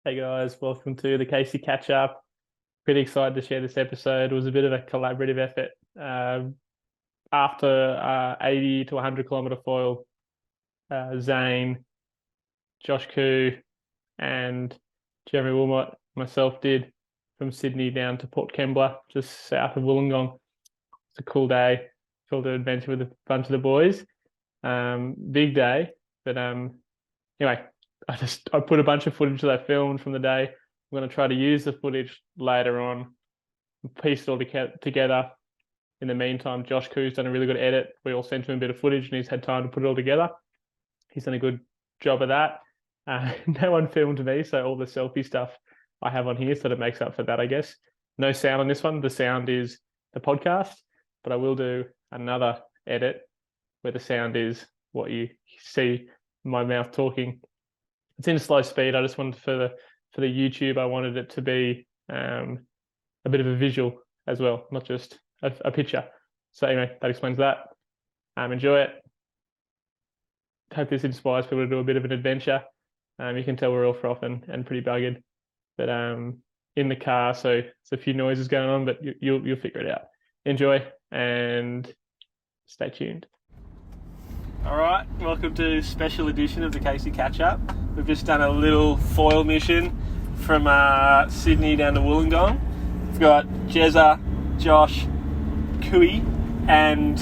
Hey guys, welcome to the Casey Catch Up. Pretty excited to share this episode. It was a bit of a collaborative effort. After 80 to 100 kilometer foil, Zane, Josh Koo, and Jeremy Wilmot, myself did from Sydney down to Port Kembla, just south of Wollongong. It's a cool day, filled an adventure with a bunch of the boys. Big day, but anyway. I put a bunch of footage that I filmed from the day. I'm going to try to use the footage later on, piece it all together. In the meantime, Josh Koo's done a really good edit. We all sent him a bit of footage and he's had time to put it all together. He's done a good job of that. No one filmed me, so all the selfie stuff I have on here, so it makes up for that, I guess. No sound on this one. The sound is the podcast, but I will do another edit where the sound is what you see my mouth talking. It's in slow speed. I just wanted for the YouTube, I wanted it to be a bit of a visual as well, not just a picture. So anyway, that explains that. Enjoy it. Hope this inspires people to do a bit of an adventure. You can tell we're all frothing and pretty buggered, but in the car, so it's a few noises going on, but you'll figure it out. Enjoy and stay tuned. All right, welcome to special edition of the Casey Catch Up. We've just done a little foil mission from Sydney down to Wollongong. We've got Jezza, Josh, Kui, and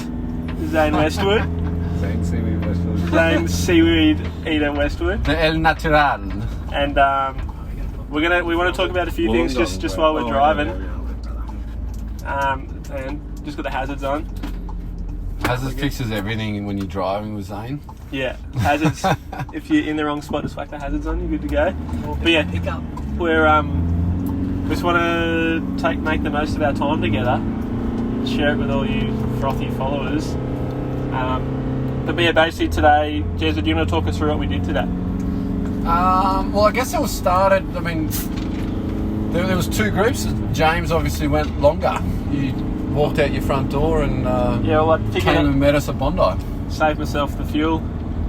Zane Westwood. Zane Seaweed Westwood. Zane Seaweed Eater Westwood. The El Natural. And we want to talk about a few things just while we're driving. And just got the hazards on. Hazards fixes everything when you're driving with Zane. Yeah, hazards. If you're in the wrong spot, just whack the hazards on. You're good to go. But yeah, we're we just want to make the most of our time together, share it with all you frothy followers. But yeah, basically today, Jezza, do you want to talk us through what we did today? Well, I guess it was started. I mean, there was two groups. James obviously went longer. You walked out your front door and came and met us at Bondi. Save myself the fuel.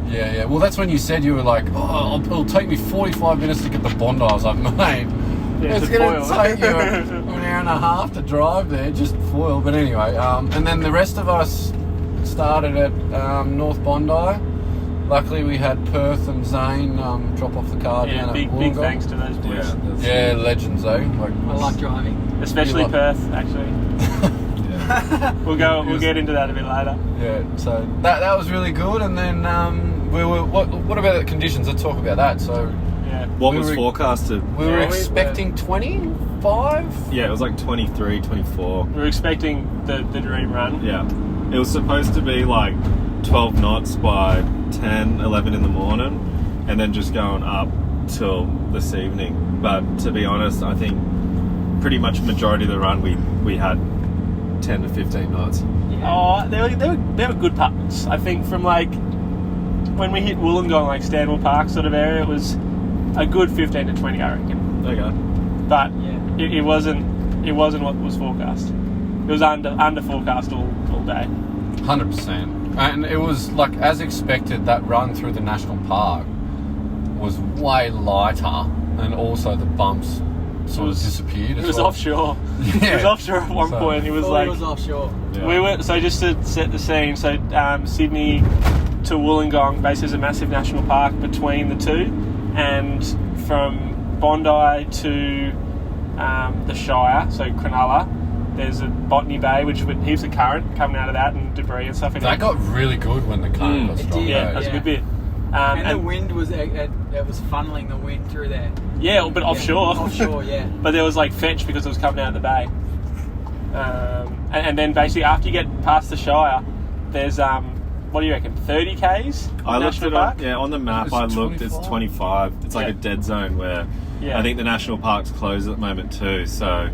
Yeah. Well, that's when you said you were like, it'll take me 45 minutes to get to Bondi. I was like, mate, it's going to take you an hour and a half to drive there, just foil. But anyway, and then the rest of us started at North Bondi. Luckily, we had Perth and Zane drop off the car down at Wollongong. Big thanks to those boys. Yeah, legends, eh? I like driving. Especially Perth, actually. We'll get into that a bit later. Yeah, so that was really good, and then what about the conditions? Let's talk about that. So yeah, what was forecasted? We were expecting 25. Yeah, it was like 23, 24. We were expecting the dream run. Yeah, it was supposed to be like 12 knots by 10, 11 in the morning, and then just going up till this evening. But to be honest, I think pretty much majority of the run we had 10 to 15 knots. Yeah. Oh, they were good pups. I think from like when we hit Wollongong, like Stanwell Park sort of area, it was a good 15 to 20, I reckon. Okay. But it wasn't what was forecast. It was under forecast all day. 100%. And it was like as expected. That run through the national park was way lighter, and also the bumps sort of disappeared. It was offshore. Yeah. It was offshore at one point. It was like it was offshore. Yeah. We were just to set the scene. So Sydney to Wollongong, basically, is a massive national park between the two, and from Bondi to the Shire, so Cronulla, there's a Botany Bay, which with heaps of current coming out of that and debris and stuff. That got really good when the current got strong. Yeah, that was a good bit. And the wind was it was funneling the wind through there. Yeah, but offshore. Offshore, yeah. But there was like fetch because it was coming out of the bay. And then basically after you get past the Shire, there's what do you reckon, 30 Ks? I looked it park? up. Yeah, on the map It's I looked. 25. It's 25. It's like a dead zone where I think the national park's closed at the moment too. So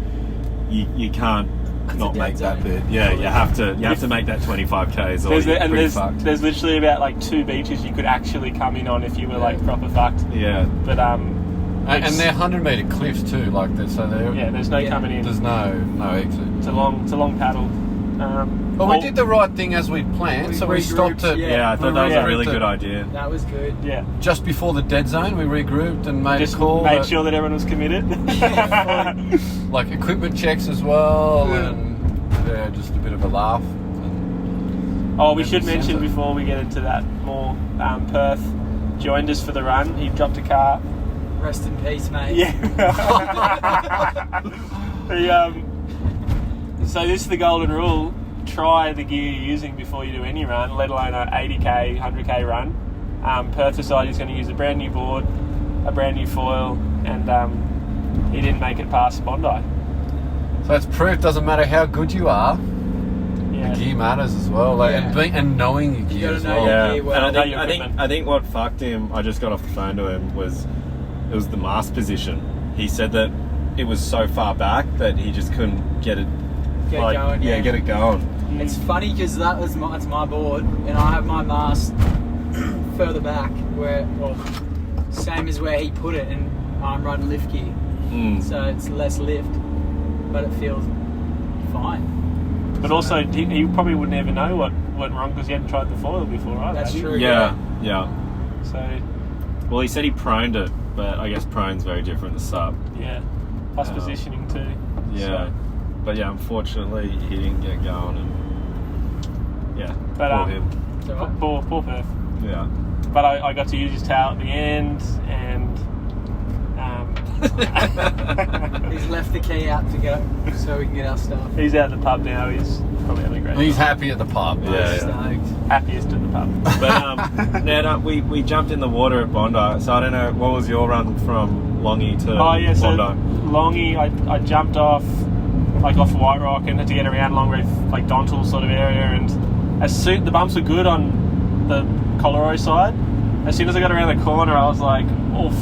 you can't not make that bit. Yeah, you have to make that 25 Ks. Or there's literally about like 2 beaches you could actually come in on if you were like proper fucked. Yeah, but and they're 100-metre cliffs too. Like there's no coming in. There's no exit. exit. It's a long paddle. Well, we did the right thing as we planned, so we stopped at... Yeah, I thought that was a really good idea. That was good. Yeah. Just before the dead zone, we regrouped and made a call. Made sure that everyone was committed. Like equipment checks as well, Yeah. and just a bit of a laugh. Oh, we should mention before we get into that more, Perth joined us for the run. He dropped a car. Rest in peace, mate. Yeah. So this is the golden rule. Try the gear you're using before you do any run, let alone a 80k, 100k run. Perth decided he's going to use a brand new board, a brand new foil, and he didn't make it past Bondi. So it's proof, doesn't matter how good you are, Yeah. the gear matters as well, like, and knowing your gear gotta as know well. your Yeah, gear well. and Know your I equipment. think what fucked him, I just got off the phone to him, was the mast position. He said that it was so far back that he just couldn't get it Going. Yeah, get it going. It's funny because that's my board, and I have my mast further back, same as where he put it, and I'm riding lift gear, so it's less lift, but it feels fine. But also, he probably would never know what went wrong because he hadn't tried the foil before either. That's had he? true. Yeah. So, Well, he said he proned it, but I guess prone's very different to sub. yeah. Plus positioning too. Yeah. So, But yeah, unfortunately, he didn't get going, and yeah, But, poor him. It's all right. poor Perth. Yeah. But I got to use his tail at the end, and He's left the key out to go, so we can get our stuff. he's out at the pub now. He's probably having a great He's time. happy at the pub. Yeah. Stoked. Happiest at the pub. But now we jumped in the water at Bondi, so I don't know, what was your run from Longy to Oh yeah, so Bondi? Longy, I jumped off White Rock and had to get around Long Reef, like Dontal sort of area, and the bumps were good on the Polarized side. As soon as I got around the corner, I was like, oof.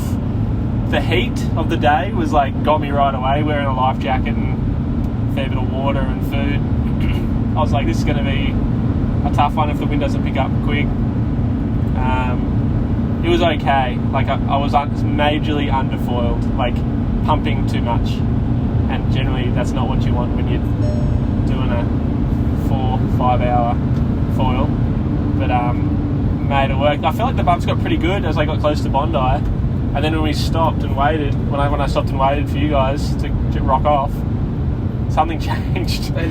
The heat of the day was got me right away, wearing a life jacket and a fair bit of water and food. I was like, this is going to be a tough one if the wind doesn't pick up quick. It was okay. I was majorly underfoiled, pumping too much. And generally that's not what you want when you're doing a 4-5 hour foil. But made it work. I felt like the bumps got pretty good as I got close to Bondi. And then when we stopped and waited, when I stopped and waited for you guys to rock off, something changed. They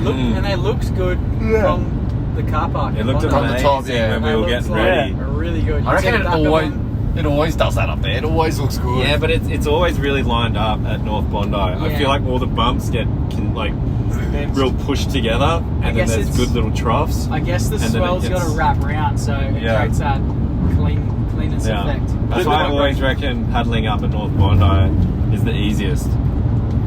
looked good from the car park. It looked Bondi. on the top, amazing yeah. when we They were looked getting like ready. really good. I reckon it always does that up there. It always looks good. Yeah, but it's always really lined up at North Bondi. I feel like all the bumps real pushed together, and then guess there's it's- good little troughs. I guess the and then it swell's got gets- to wrap around, so it creates that cleanness Yeah. effect. That's why I always reckon paddling up at North Bondi is the easiest.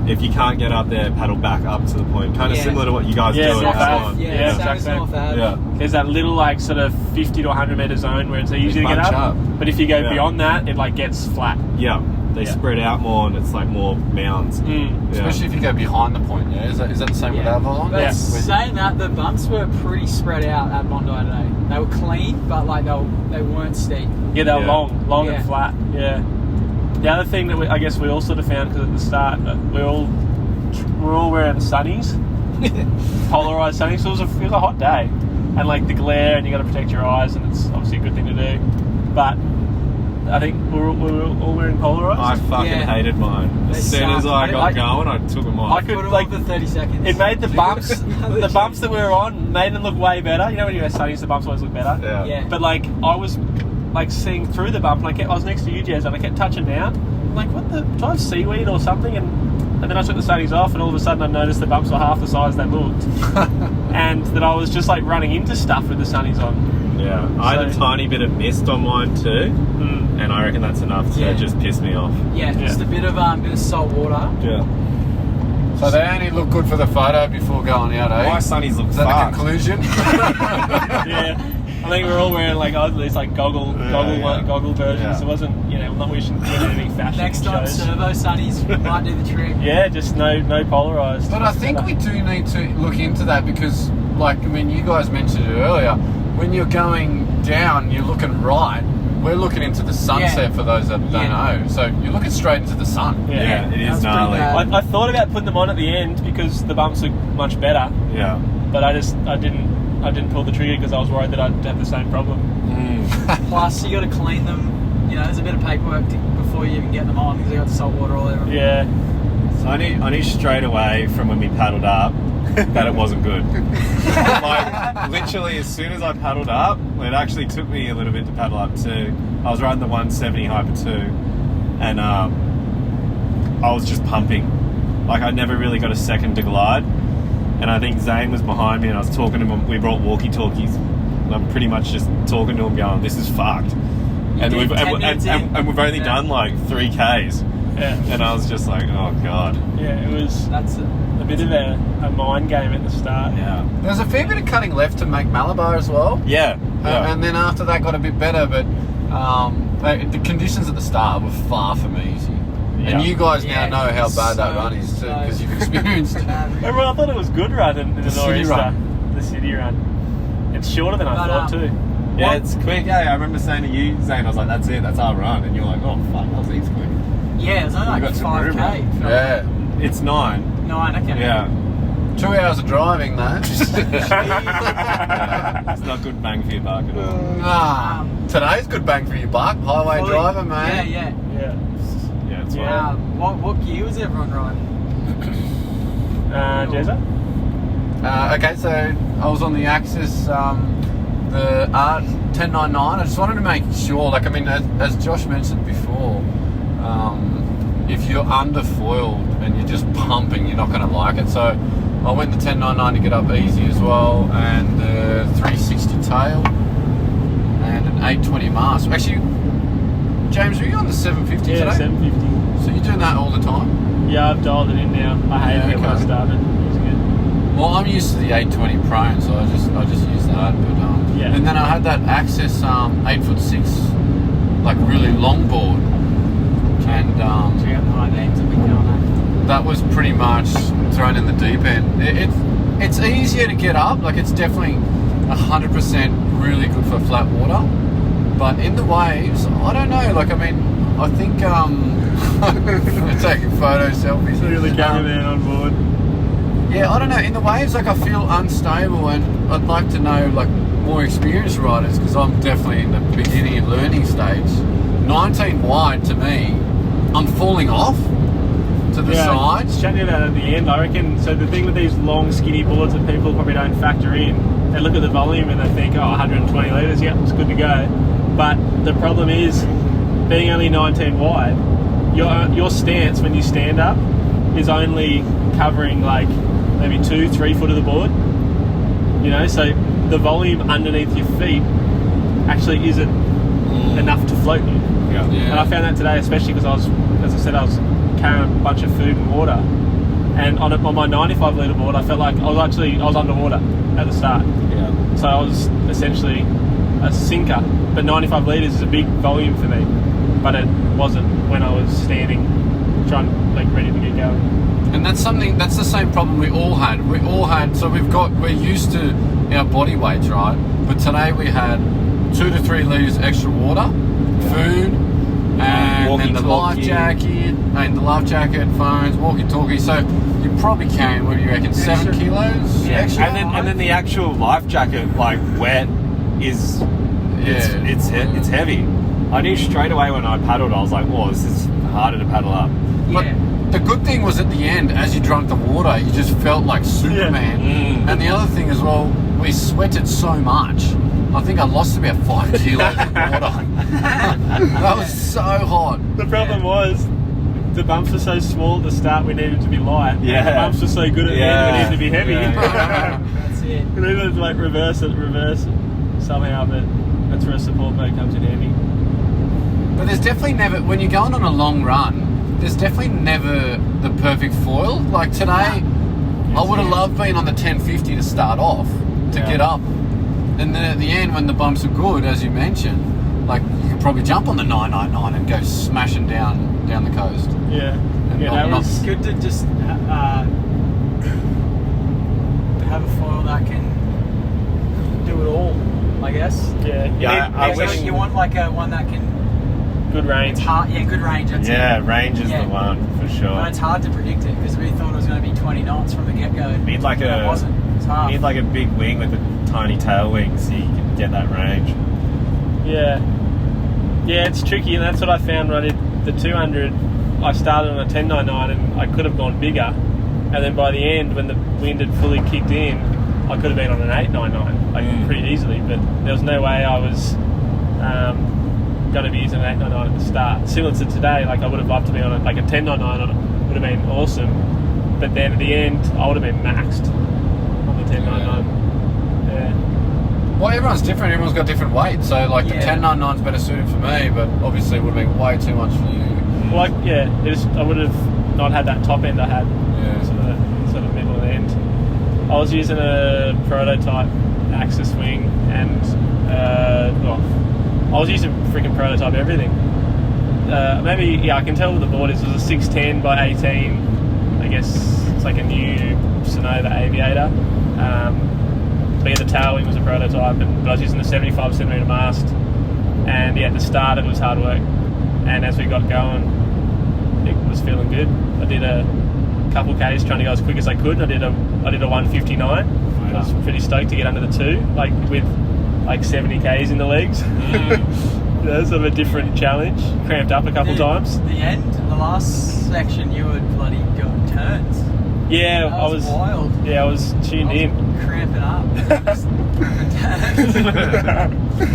If you can't get up there, paddle back up to the point. Kind of Yeah. similar to what you guys Yeah, do at North Ave. Javelin. Yeah, Yeah, same as exactly. North Ave. Yeah. There's that little sort of 50 to 100 metre zone where it's easy to get bunch up. up. But if you go Yeah. beyond that, it gets flat. Yeah. They Yeah. spread out more, and it's more mounds. Yeah. Especially if you go behind the point, yeah? Is that the same with Avalon? But Yeah. saying that, the bumps were pretty spread out at Bondi today. They were clean, but they weren't steep. Yeah, they're Yeah. long Yeah. and flat. Yeah. The other thing that I guess we all sort of found, because at the start we're all wearing sunnies, polarized sunnies. So it was a hot day, and the glare, and you got to protect your eyes, and it's obviously a good thing to do. But I think we were all wearing polarized. I fucking Yeah. hated mine. They As soon as I suck. got going, I took them off. I could Put them over 30 seconds. It made the bumps, the bumps that we were on, made them look way better. You know when you wear sunnies, the bumps always look better. Yeah. Yeah. But I was seeing through the bump, and I was next to you, Jez, and I kept touching down. I'm like, what the? Do I have seaweed or something? And then I took the sunnies off, and all of a sudden I noticed the bumps were half the size they looked, and that I was just running into stuff with the sunnies on. Yeah. I had a So- tiny bit of mist on mine too, and I reckon that's enough to Yeah. just piss me off. Yeah, just a bit of salt water. Yeah. So they only look good for the photo before going out, eh? My sunnies look Is that the fucked. conclusion? Yeah, I think we're all wearing these goggle versions. Yeah. It wasn't, I'm not wishing for anything fashion Next time, shows. servo sunnies might do the trick. Yeah, just no polarized. But I think we do need to look into that because, you guys mentioned it earlier, when you're going down, you're looking right. We're looking into the sunset for those that don't know. So you're looking straight into the sun. Yeah, it is That's pretty gnarly. bad. I thought about putting them on at the end because the bumps are much better. Yeah. but I didn't pull the trigger because I was worried that I'd have the same problem. Plus, you got to clean them. You know, there's a bit of paperwork before you even get them on because they got salt water all over them. Yeah. So I knew straight away from when we paddled up that it wasn't good. Like, literally, as soon as I paddled up, it actually took me a little bit to paddle up too. I was riding the 170 Hyper 2, and I was just pumping. Like, I never really got a second to glide. And I think Zane was behind me, and I was talking to him. We brought walkie-talkies, and I'm pretty much just talking to him, going, "This is fucked." And we've only done like 3Ks. Yeah. And I was just like, "Oh god." Yeah, it was. That's a bit of a mind game at the start. Yeah. There's a fair bit of cutting left to make Malabar as well. Yeah. And then after that got a bit better, but the conditions at the start were far from easy. Yeah. And you guys now know how bad that run is too, because you've experienced it. Everyone, I thought it was good run in the city run. The city run. It's shorter than I thought too. Yeah, it's quick. Yeah, I remember saying to you, Zane, I was like, "That's it, that's our run," and you're like, "Oh fuck, that was heaps quick." Yeah, it's only like 5K. Yeah, it's 9. 9, okay. Yeah. 2 hours of driving though. Yeah. It's not good bang for your buck at all. Nah. Today's good bang for your buck. Highway driver, mate. Yeah. Yeah, it's right. What gear was everyone riding? Jezza? Okay, so I was on the Axis, the Art 1099. I just wanted to make sure, like, I mean, as Josh mentioned before, if you're underfoiled and you're just pumping, you're not going to like it. So I went the 1099 to get up easy as well, and the 360 tail, and an 820 mast. Actually, James, were you on the 750 today? Yeah, 750. So you're doing that all the time? Yeah, I've dialed it in now. I hated it when I started using it. Well, I'm used to the 820 Prone, so I just use that. But yeah. And then I had that Access 8'6", like really long board, and that was pretty much thrown in the deep end. It's easier to get up. Like, it's definitely 100% really good for flat water. But in the waves, I don't know. Like, I mean, I think taking photos, selfies. So you're the cameraman on board. Yeah, I don't know. In the waves, like, I feel unstable, and I'd like to know, like, more experienced riders, because I'm definitely in the beginning and learning stage. 19 wide to me, I'm falling off to the side. Chatting about it at the end, I reckon. So the thing with these long, skinny boards that people probably don't factor in, they look at the volume and they think, oh, 120 litres, yeah, it's good to go. But the problem is, being only 19 wide, your stance when you stand up is only covering like maybe 2-3 foot of the board. You know, so the volume underneath your feet actually isn't enough to float you. Yeah. And I found that today, especially because I was carrying a bunch of food and water. And on my 95 litre board, I felt like I was underwater at the start. Yeah. So I was essentially a sinker. But 95 litres is a big volume for me. But it wasn't when I was standing, ready to get going. And that's the same problem we all had. So we're used to our body weights, right? But today we had 2 to 3 litres extra water, food, and then the life jacket, phones, walkie-talkies. So you probably can, what do you reckon, 7 kilos extra? And then the actual life jacket, like, wet, it's heavy. I knew straight away when I paddled, I was like, whoa, this is harder to paddle up. But the good thing was at the end, as you drank the water, you just felt like Superman. Yeah. And the other thing as well, we sweated so much. I think I lost about 5 kilos of water. That was so hot. The problem was, the bumps were so small at the start, we needed to be light. Yeah. And the bumps were so good at the end, we needed to be heavy. Yeah. That's it. We needed to reverse it somehow, but that's where a support boat comes in handy. But there's definitely never, when you're going on a long run, there's definitely never the perfect foil. Like today, I would have loved being on the 1050 to start off, to get up. And then at the end, when the bumps are good, as you mentioned, like you could probably jump on the 999 and go smashing down the coast. Yeah. It's good to just have a foil that can do it all, I guess. Yeah. I wish you want like one that can. Good range. It's hard, good range. That's it. Range is the one for sure. But it's hard to predict it because we thought it was going to be 20 knots from the get-go. Need like it wasn't. So tough. You need like a big wing with a tiny tail wing so you can get that range. Yeah, it's tricky, and that's what I found when I did the 200. I started on a 10.99 and I could have gone bigger, and then by the end, when the wind had fully kicked in, I could have been on an 8.99 like pretty easily. But there was no way I was going to be using an 8.99 at the start. Similar to today, like I would have loved to be on a 10.99. Would have been awesome, but then at the end, I would have been maxed on the 10.99. Yeah. Well, everyone's different. Everyone's got different weight. So, like, the 10.99's better suited for me, but obviously it would have been way too much for you. Well, I would have not had that top end I had. Yeah. Sort of middle end. I was using a prototype axis wing, and I was using freaking prototype everything. Maybe, I can tell what the board is. It was a 610 by 18. I guess it's like a new Sonova Aviator. But the tail wing was a prototype, but I was using the 75 centimetre mast. And at the start it was hard work. And as we got going, it was feeling good. I did a couple Ks trying to go as quick as I could. I did a 159. I was pretty stoked to get under the 2, like with like 70 Ks in the legs. That's sort of a different challenge. Cramped up a couple times. The last section, you were bloody going turns. Yeah, I was wild. Yeah, I was tuned in. Cramping up.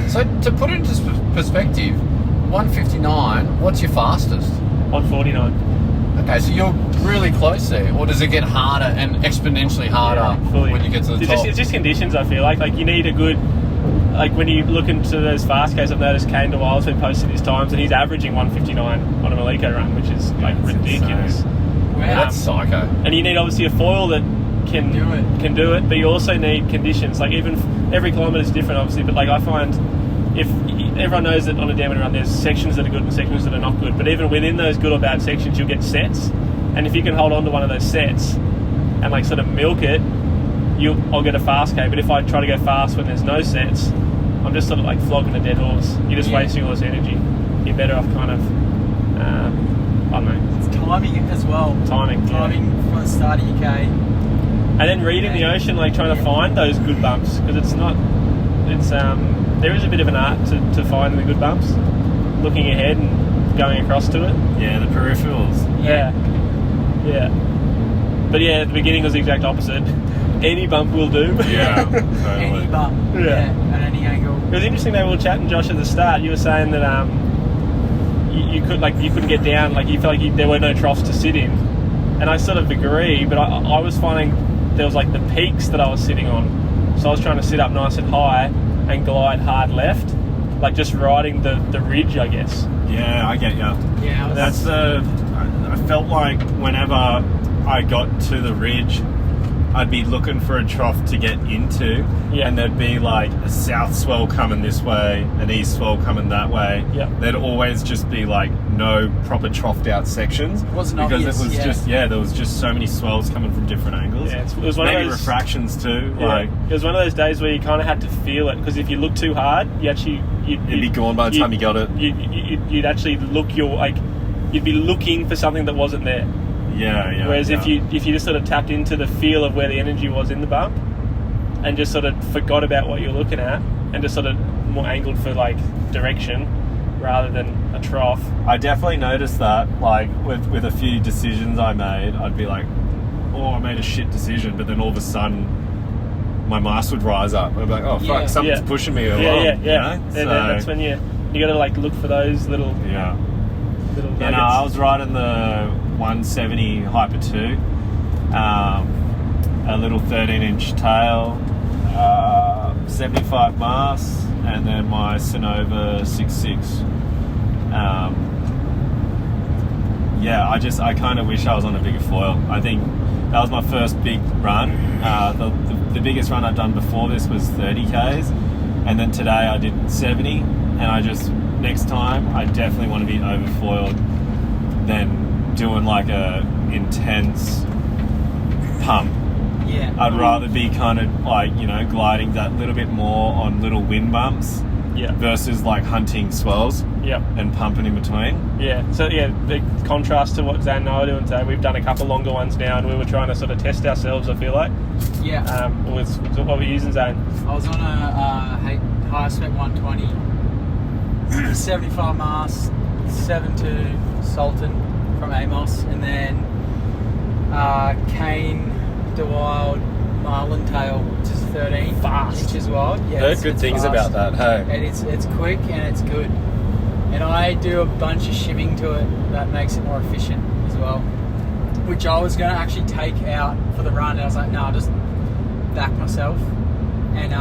So to put it into perspective, 159. What's your fastest? 149. Okay, so you're really close there. Or does it get harder and exponentially harder when you get to the top? It's just conditions. I feel like you need a good. Like when you look into those fast Ks, I've noticed Kane DeWild's been posting his times, and he's averaging 159 on an Alico run, which is like ridiculous. Wow, that's psycho. And you need obviously a foil that can do it, but you also need conditions. Like even every kilometre is different, obviously. But like I find, if everyone knows that on a downwind run, there's sections that are good and sections that are not good. But even within those good or bad sections, you'll get sets, and if you can hold on to one of those sets and like sort of milk it, I'll get a fast K. But if I try to go fast when there's no sets, I'm just sort of like flogging a dead horse. You're just wasting all this energy. You're better off kind of, I don't know. It's timing as well. Timing from the start of your K. And then reading the ocean, like trying to find those good bumps, because there is a bit of an art to finding the good bumps. Looking ahead and going across to it. Yeah, the peripherals. Yeah. But at the beginning was the exact opposite. Any bump will do. Yeah, totally. Any bump. Yeah, at any angle. It was interesting. They were chatting, Josh, at the start. You were saying that you couldn't get down. Like you felt like there were no troughs to sit in, and I sort of agree. But I was finding there was like the peaks that I was sitting on, so I was trying to sit up nice and high and glide hard left, like just riding the ridge, I guess. Yeah, I get you. Yeah, I felt like whenever I got to the ridge, I'd be looking for a trough to get into, and there'd be like a south swell coming this way, an east swell coming that way. There'd always just be like no proper troughed out sections. It wasn't because obvious, it was just there was just so many swells coming from different angles. Yeah, it was one maybe of those refractions too. Yeah, like it was one of those days where you kind of had to feel it, because if you look too hard, you'd be gone by the time you got it. You'd actually you'd be looking for something that wasn't there. Yeah. Whereas if you just sort of tapped into the feel of where the energy was in the bump, and just sort of forgot about what you're looking at, and just sort of more angled for like direction rather than a trough. I definitely noticed that, like with a few decisions I made, I'd be like, I made a shit decision, but then all of a sudden my mast would rise up. I'd be like, fuck, something's pushing me along. Yeah. You know? And then that's when you got to like look for those little nuggets. I was riding the 170 Hyper 2, a little 13-inch tail, 75 masts, and then my Sonova 6.6. I kind of wish I was on a bigger foil. I think that was my first big run. The biggest run I'd done before this was 30 Ks, and then today I did 70, and next time I definitely want to be overfoiled than doing like a intense pump. Yeah. I'd rather be kind of like, gliding that little bit more on little wind bumps versus like hunting swells and pumping in between. Yeah, so the contrast to what Zane and I were doing today, we've done a couple longer ones now, and we were trying to sort of test ourselves, I feel like. Yeah. What were you using, Zane? I was on a high spec 120, 75 mast, 7.2 Sultan from Amos, and then Cane DeWild Marlin tail, which is 13 inches wide. Yeah, heard good things fast. about that. Hey, and it's quick and it's good. And I do a bunch of shimming to it that makes it more efficient as well. Which I was going to actually take out for the run, and I was like, no, I'll just back myself. And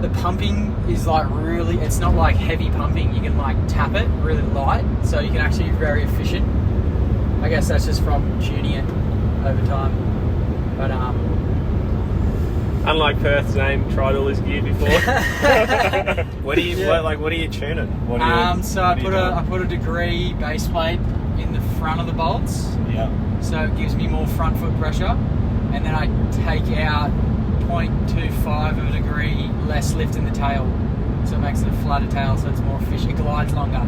the pumping is like really, it's not like heavy pumping. You can like tap it really light, so you can actually be very efficient. I guess that's just from tuning it over time. But unlike Perth, Zane tried all his gear before. what are you tuning? So I put a degree base plate in the front of the bolts. Yeah. So it gives me more front foot pressure, and then I take out 0.25 of a degree less lift in the tail, so it makes it a flatter tail, so it's more efficient. It glides longer.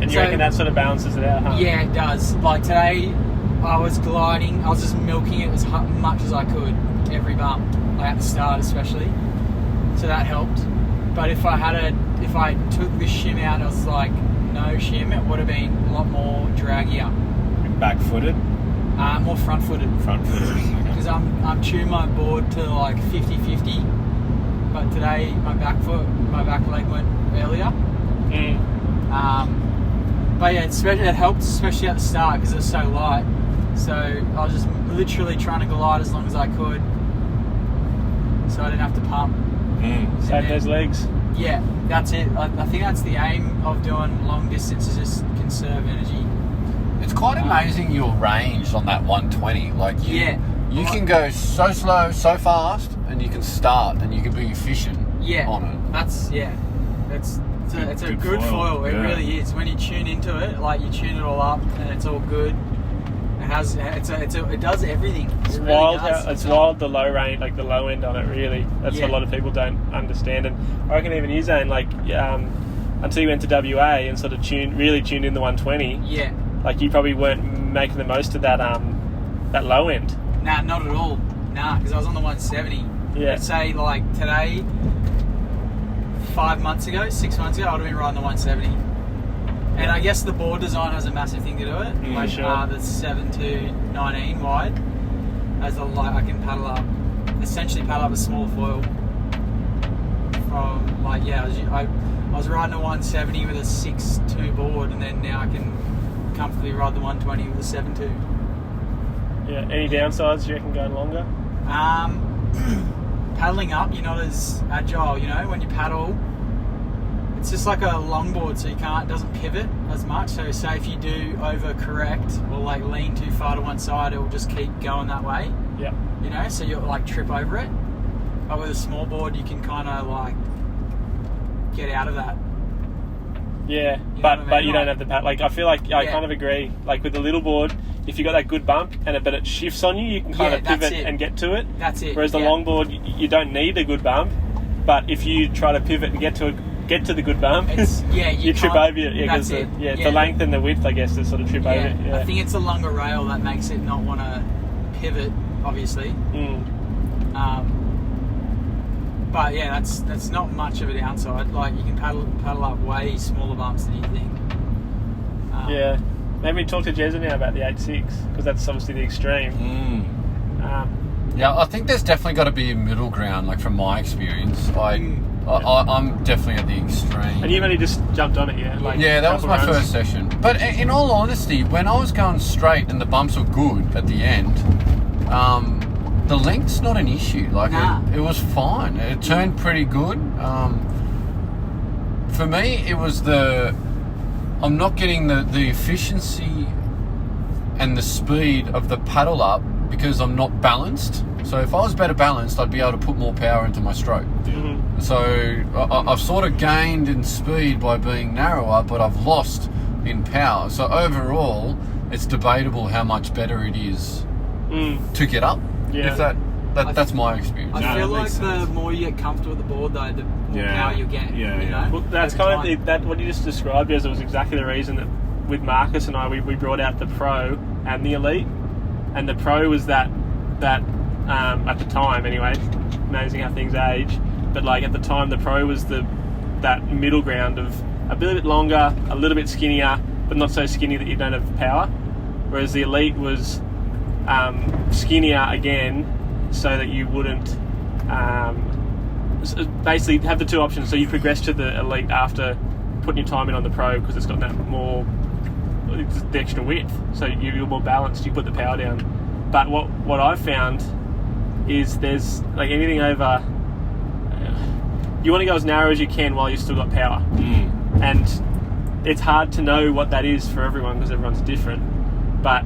And you reckon that sort of balances it out, huh? Yeah, it does. Like today, I was gliding. I was just milking it as much as I could every bump, like at the start especially. So that helped. But if I took the shim out, I was like no shim, it would have been a lot more draggier. Back-footed? More front-footed. Front-footed. Because I'm tuning my board to like 50-50. But today my back leg went earlier. But yeah, it helped, especially at the start because it was so light. So I was just literally trying to glide as long as I could, so I didn't have to pump. Save those legs. Yeah, that's it. I think that's the aim of doing long distance, is just conserve energy. It's quite amazing your range on that 120. Like you can go so slow, so fast, and you can start and you can be efficient on it. It's a good foil. It really is. When you tune into it, like you tune it all up, and it's all good. It does everything. It's wild. It's wild. The low range, like the low end on it, really. That's what a lot of people don't understand. And I reckon even you, Zane, like until you went to WA and sort of really tuned in the 120. Yeah. Like you probably weren't making the most of that that low end. Nah, not at all. Nah, because I was on the 170. Yeah. I'd say like today, 6 months ago, I would have been riding the 170. And I guess the board design has a massive thing to do with it. The 7 to 19 wide, as I can essentially paddle up a small foil. From I was riding a 170 with a 6.2 board, and then now I can comfortably ride the 120 with a 7.2. Yeah. Any downsides you reckon going longer? Paddling up, you're not as agile. You know, when you paddle, it's just like a longboard, so it doesn't pivot as much. So say if you do overcorrect or like lean too far to one side, it will just keep going that way. Yeah. You know, so you'll like trip over it. But with a small board, you can kind of like get out of that. Yeah, but you don't have the paddle. Like I feel like I kind of agree. Like with the little board, if you got that good bump but it shifts on you can kind of pivot and get to it. That's it. Whereas the long board, you don't need a good bump, but if you try to pivot and get to the good bump, you trip over it. Yeah, that's it. It's the length and the width, I guess, to sort of trip over it. Yeah. I think it's a longer rail that makes it not want to pivot, obviously. But yeah, that's not much of a downside. Like you can paddle up way smaller bumps than you think. Maybe talk to Jezza now about the 8.6 because that's obviously the extreme. I think there's definitely got to be a middle ground. Like from my experience, I'm definitely at the extreme. And you've only just jumped on it, yeah? That was my first session. But in all honesty, when I was going straight and the bumps were good at the end, the length's not an issue. Like it was fine. It turned pretty good. For me, it was I'm not getting the efficiency and the speed of the paddle up because I'm not balanced. So if I was better balanced, I'd be able to put more power into my stroke. Mm-hmm. So I've sort of gained in speed by being narrower, but I've lost in power. So overall, it's debatable how much better it is to get up. Yeah. If that That's my experience. I feel like the more you get comfortable with the board, though, the more power you get. Yeah, you know? Well, that's kind of that. What you just described as it was exactly the reason that with Marcus and I, we brought out the Pro and the Elite, and the Pro was that at the time anyway. Amazing how things age, but like at the time, the Pro was that middle ground of a bit longer, a little bit skinnier, but not so skinny that you don't have power. Whereas the Elite was skinnier again, so that you wouldn't basically have the two options. So you progress to the Elite after putting your time in on the Pro because it's got that more the extra width, so you're more balanced. You put the power down. But what I've found is there's like anything over. You want to go as narrow as you can while you've still got power, and it's hard to know what that is for everyone because everyone's different. But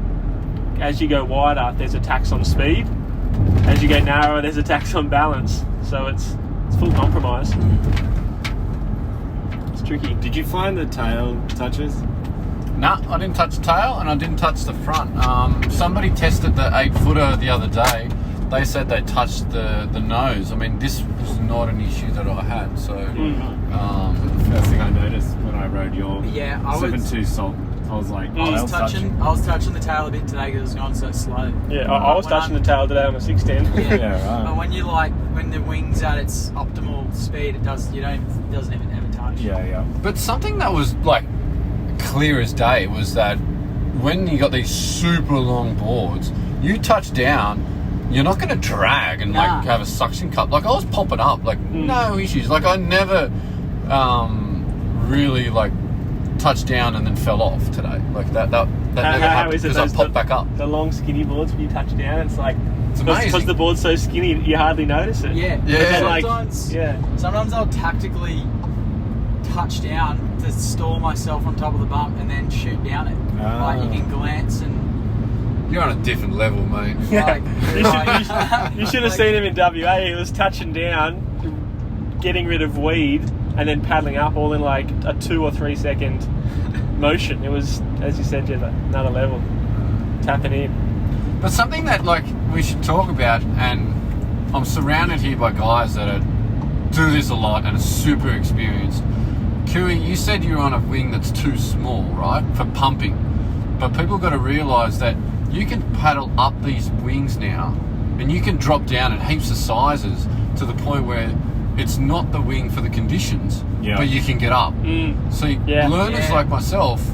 as you go wider, there's a tax on speed. As you go narrower, there's a tax on balance. So it's full compromise. It's tricky. Did you find the tail touches? No, I didn't touch the tail and I didn't touch the front. Somebody tested the 8-footer the other day. They said they touched the nose. I mean, this was not an issue that I had. So, the first thing I noticed when I rode your 7.2 Salt, I was like, I was touching the tail a bit today because it was going so slow. Yeah, I was touching the tail today on a 610. Yeah, right. But when the wing's at its optimal speed, it doesn't even ever touch. Yeah. But something that was like clear as day was that when you got these super long boards, you touch down, you're not going to drag and like have a suction cup. Like I was popping up, like no issues. Like I never really like touched down and then fell off today. Like that never happened because I popped back up. The long skinny boards when you touch down, it's like amazing because the board's so skinny, you hardly notice it. Sometimes I'll tactically touch down to stall myself on top of the bump and then shoot down it. Like you can glance and. You're on a different level, mate. Like, you should have seen him in WA. He was touching down, getting rid of weed, and then paddling up all in like a 2 or 3 second motion. It was, as you said, Jezza, another level. Tapping in. But something that like we should talk about, and I'm surrounded here by guys that do this a lot and are super experienced. Kui, you said you're on a wing that's too small, right, for pumping. But people got to realise that you can paddle up these wings now and you can drop down at heaps of sizes to the point where it's not the wing for the conditions, but you can get up. So learners like myself,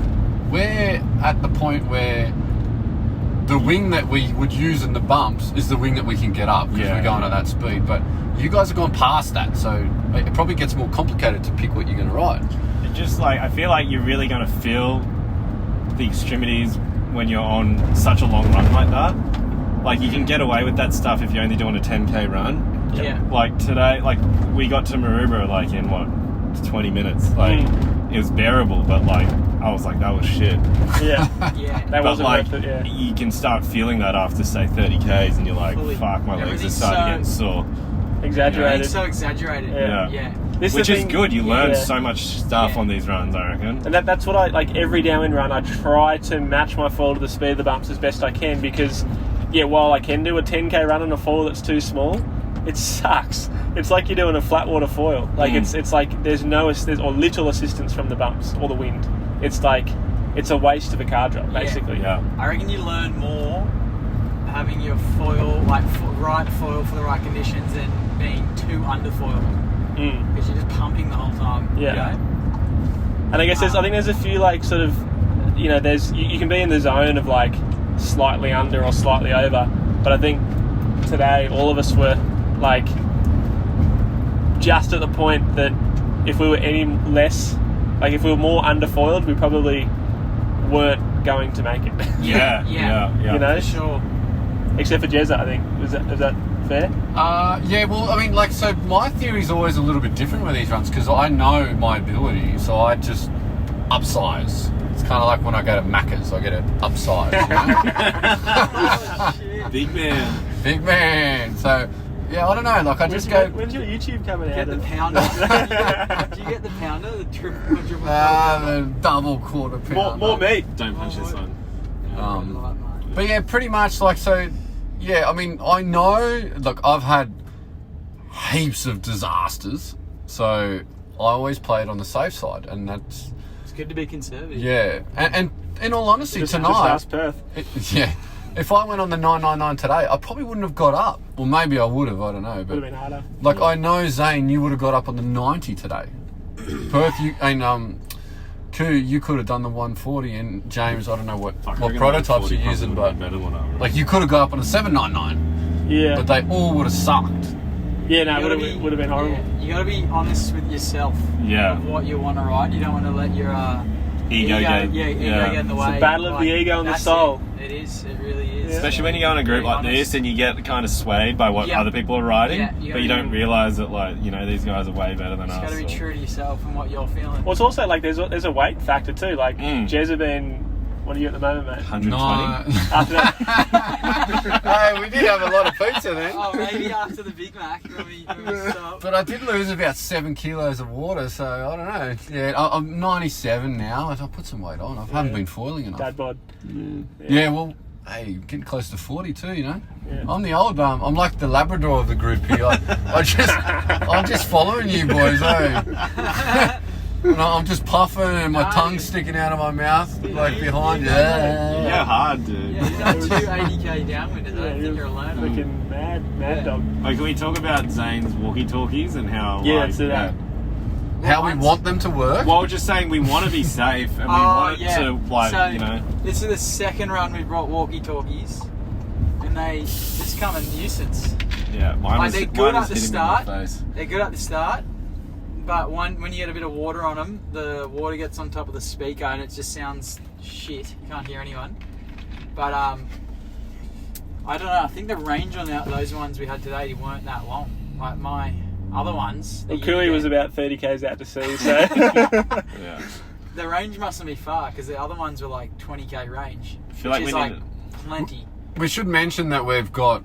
we're at the point where the wing that we would use in the bumps is the wing that we can get up because we're going at that speed. But you guys have gone past that, so it probably gets more complicated to pick what you're going to ride. It just like, I feel like you're really going to feel the extremities when you're on such a long run like that. Like you can get away with that stuff if you're only doing a 10k run. Yeah. Like today, like we got to Maroubra like in 20 minutes. Like it was bearable, but like I was like, that was shit. Yeah. That wasn't like, worth it. You can start feeling that after say 30k's, and you're like, fuck, my legs are starting to get sore. Exaggerated. It's so exaggerated. Yeah. Which is good. You learn so much stuff on these runs, I reckon. And that's what I like. Every downwind run, I try to match my foil to the speed of the bumps as best I can because, while I can do a 10k run on a foil that's too small, it sucks. It's like you're doing a flat water foil. Like it's like there's or little assistance from the bumps or the wind. It's like it's a waste of a car drop, basically. I reckon you learn more having your foil right foil for the right conditions than being too underfoil. Because you're just pumping the whole time. Yeah. And I guess I think there's a few like sort of, there's you can be in the zone of like slightly under or slightly over, but I think today all of us were like just at the point that if we were any less, like if we were more underfoiled, we probably weren't going to make it. Yeah. For sure. Except for Jezza, I think. Is that fair? Well, I mean, like, so my theory's always a little bit different with these runs because I know my ability, so I just upsize. It's kind of like when I go to Macca's, I get it upsized. Big man. Big man. So, I don't know. Like, I just go. When's your YouTube coming out? Get the pounder. Do you get the pounder? The triple the double quarter pounder. More meat. Don't punch this one. But pretty much like so. Yeah, I mean, I know, look, I've had heaps of disasters, so I always play it on the safe side, and that's... It's good to be conservative. Yeah, and in all honesty, Just tonight... ask Perth. Yeah, if I went on the 999 today, I probably wouldn't have got up. Well, maybe I would have, I don't know. Would But have been harder. like, I know, Zane, you would have got up on the 90 today. Perth, you... And, Koo, you could have done the 140, and James, I don't know what prototypes you're using, but like you could have got up on a 799, Yeah. but they all would have sucked. Yeah, no, You it gotta would have been horrible. Yeah, you got to be honest with yourself. Yeah. Of what you want to ride. You don't want to let your Ego get- ego yeah. get in the It's way. a battle of the ego and the that's soul. It is. It really is. Yeah. Especially when you go in a group Be like honest. this and you get kind of swayed by what Yeah. other people are riding, Yeah, you but you gotta don't be- realise that, like, you know, these guys are way better than You just us. got to be or- true to yourself and what you're feeling. Well, it's also like there's a weight factor too. Like Jez have been. What are you at the moment, mate? 120. After that, Hey, we did have a lot of pizza then. Oh, maybe after the Big Mac when we stop. But I did lose about 7 kilos of water, so I don't know. Yeah, I'm 97 now. I put some weight on. I haven't been foiling enough. dad bod. Yeah, well, hey, getting close to 40 too, you know. Yeah. I'm the old, I'm like the Labrador of the group here. I'm just following you boys, eh? And I'm just puffing and my tongue's sticking out of my mouth, like behind you. Yeah, hard, dude. Yeah, you don't do 80k downwind. I don't think you're a loner. Freaking mad Yeah. dog. Oh, can we talk about Zane's walkie-talkies and how? Yeah, like, let's do that. How we want them to work. Well, we're just saying we want to be safe and we want it to, like, So, you know. this is the second run we brought walkie-talkies, and they just come a nuisance. Yeah, mine Like, was, they're mine good was at the hitting start. me in my face. They're good at the start, but when you get a bit of water on them, the water gets on top of the speaker and it just sounds shit. You can't hear anyone. But I don't know. I think the range on those ones we had today weren't that long. Like my other ones. Well, Cooley was about 30 k's out to sea, so Yeah. The range mustn't be far because the other ones were like 20k range. I feel like which we is like need plenty. We should mention that we've got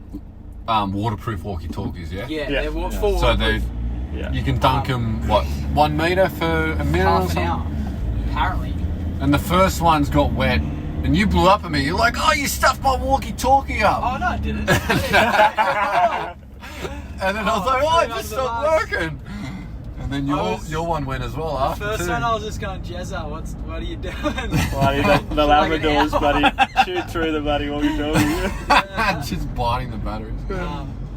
waterproof walkie-talkies, yeah? Yeah, Yeah. they're Yeah. full. So they, yeah. you can dunk them, what, 1 metre for a minute or half an something? hour. Apparently. And the first ones got wet, and you blew up at me. You're like, oh, you stuffed my walkie-talkie up. Oh no, I didn't. And then I was like, oh, it just stopped working. And then was- your one went as well after First too. one, I was just going, Jezza, what are you doing? Bloody, the Like an Labradors, hour. buddy, shoot through the bloody walkie-talkie. Just biting the batteries.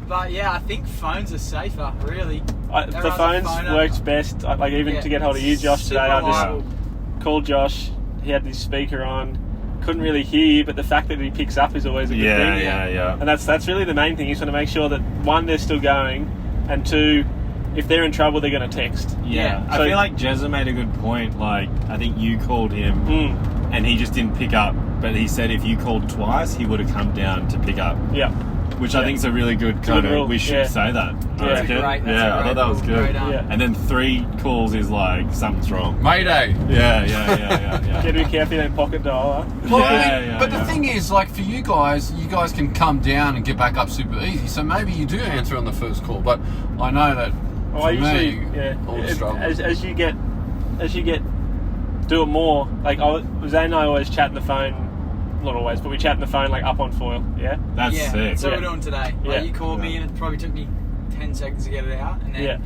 But yeah, I think phones are safer, really. The Everyone's phones a phoner. worked best. Like even Yeah, to get hold of you, Josh, super today, I just reliable. called Josh. He had his speaker on. Couldn't really hear you, but the fact that he picks up is always a good Yeah, thing. yeah. And that's really the main thing. You just want to make sure that one, they're still going, and two, if they're in trouble, they're going to text. Yeah. So- I feel like Jezza made a good point. Like, I think you called him and he just didn't pick up. But he said if you called twice, he would have come down to pick up. Yeah. Which I think is a really good kind Good rule, of... We should yeah. say that. That's good. great- that's a Yeah, I great thought that was rule, good. great, Yeah. And then 3 calls is like, something's wrong. Mayday. Yeah. Get to be careful, you don't pocket dial. Huh? Well, Yeah, but yeah. the thing is, like for you guys can come down and get back up super easy. So maybe you do answer on the first call. But I know that Well, for I usually, me, I would struggle. as you get do it more. Like Zane and I always chat on the phone. Not always, but we chat on the phone like up on foil. Yeah. That's Yeah, sick. that's what Yeah. we're doing today. Yeah. Like you called me and it probably took me 10 seconds to get it out. And then Yeah.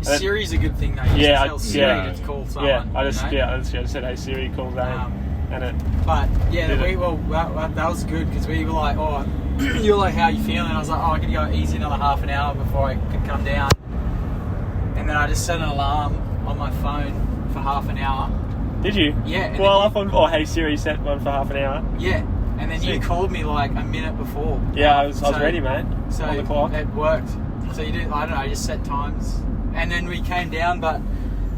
Siri's a good thing though. You Yeah, just tell yeah. Siri to call someone. Yeah. I just you know? I just said, hey Siri, call Zane, and it. But yeah, Did it. that was good because we were like, oh, you were like, how you feeling? And I was like, oh, I'm gonna go easy another half an hour before I could come down. And then I just set an alarm on my phone for half an hour. Did you? Yeah. and Well, then up on. Oh, hey Siri, set one for half an hour. yeah, and then you Sick. called me like a minute before. Yeah, I was So- ready, mate. So on the clock. it worked. So you did, I don't know, you just set times. And then we came down, but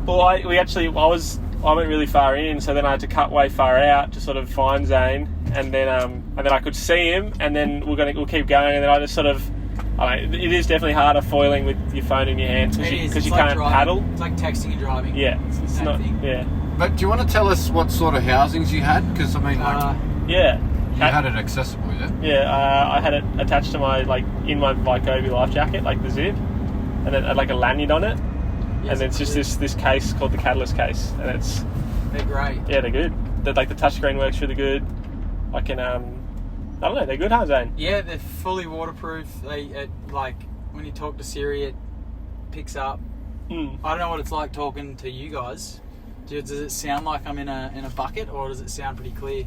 Well, I went really far in, so then I had to cut way far out to sort of find Zane, and then I could see him, and then we'll keep going, and then I just sort of. I mean, it is definitely harder foiling with your phone in your hands it is. because you It's like can't driving. paddle. It's like texting and driving. Yeah, It's the it's same not. thing. Yeah, But do you want to tell us what sort of housings you had? Because I mean, like, yeah. you had it accessible, yeah. Yeah, I had it attached to my in my Vicovy life jacket, like the zip, and then like a lanyard on it, Yes, and it's just this case called the Catalyst case, and it's They're great. they're good. The touchscreen works really good. I can I don't know, they're good, huh, Zane? Yeah, they're fully waterproof. Like when you talk to Siri, it picks up. I don't know what it's like talking to you guys. Does it sound like I'm in a bucket, or does it sound pretty clear?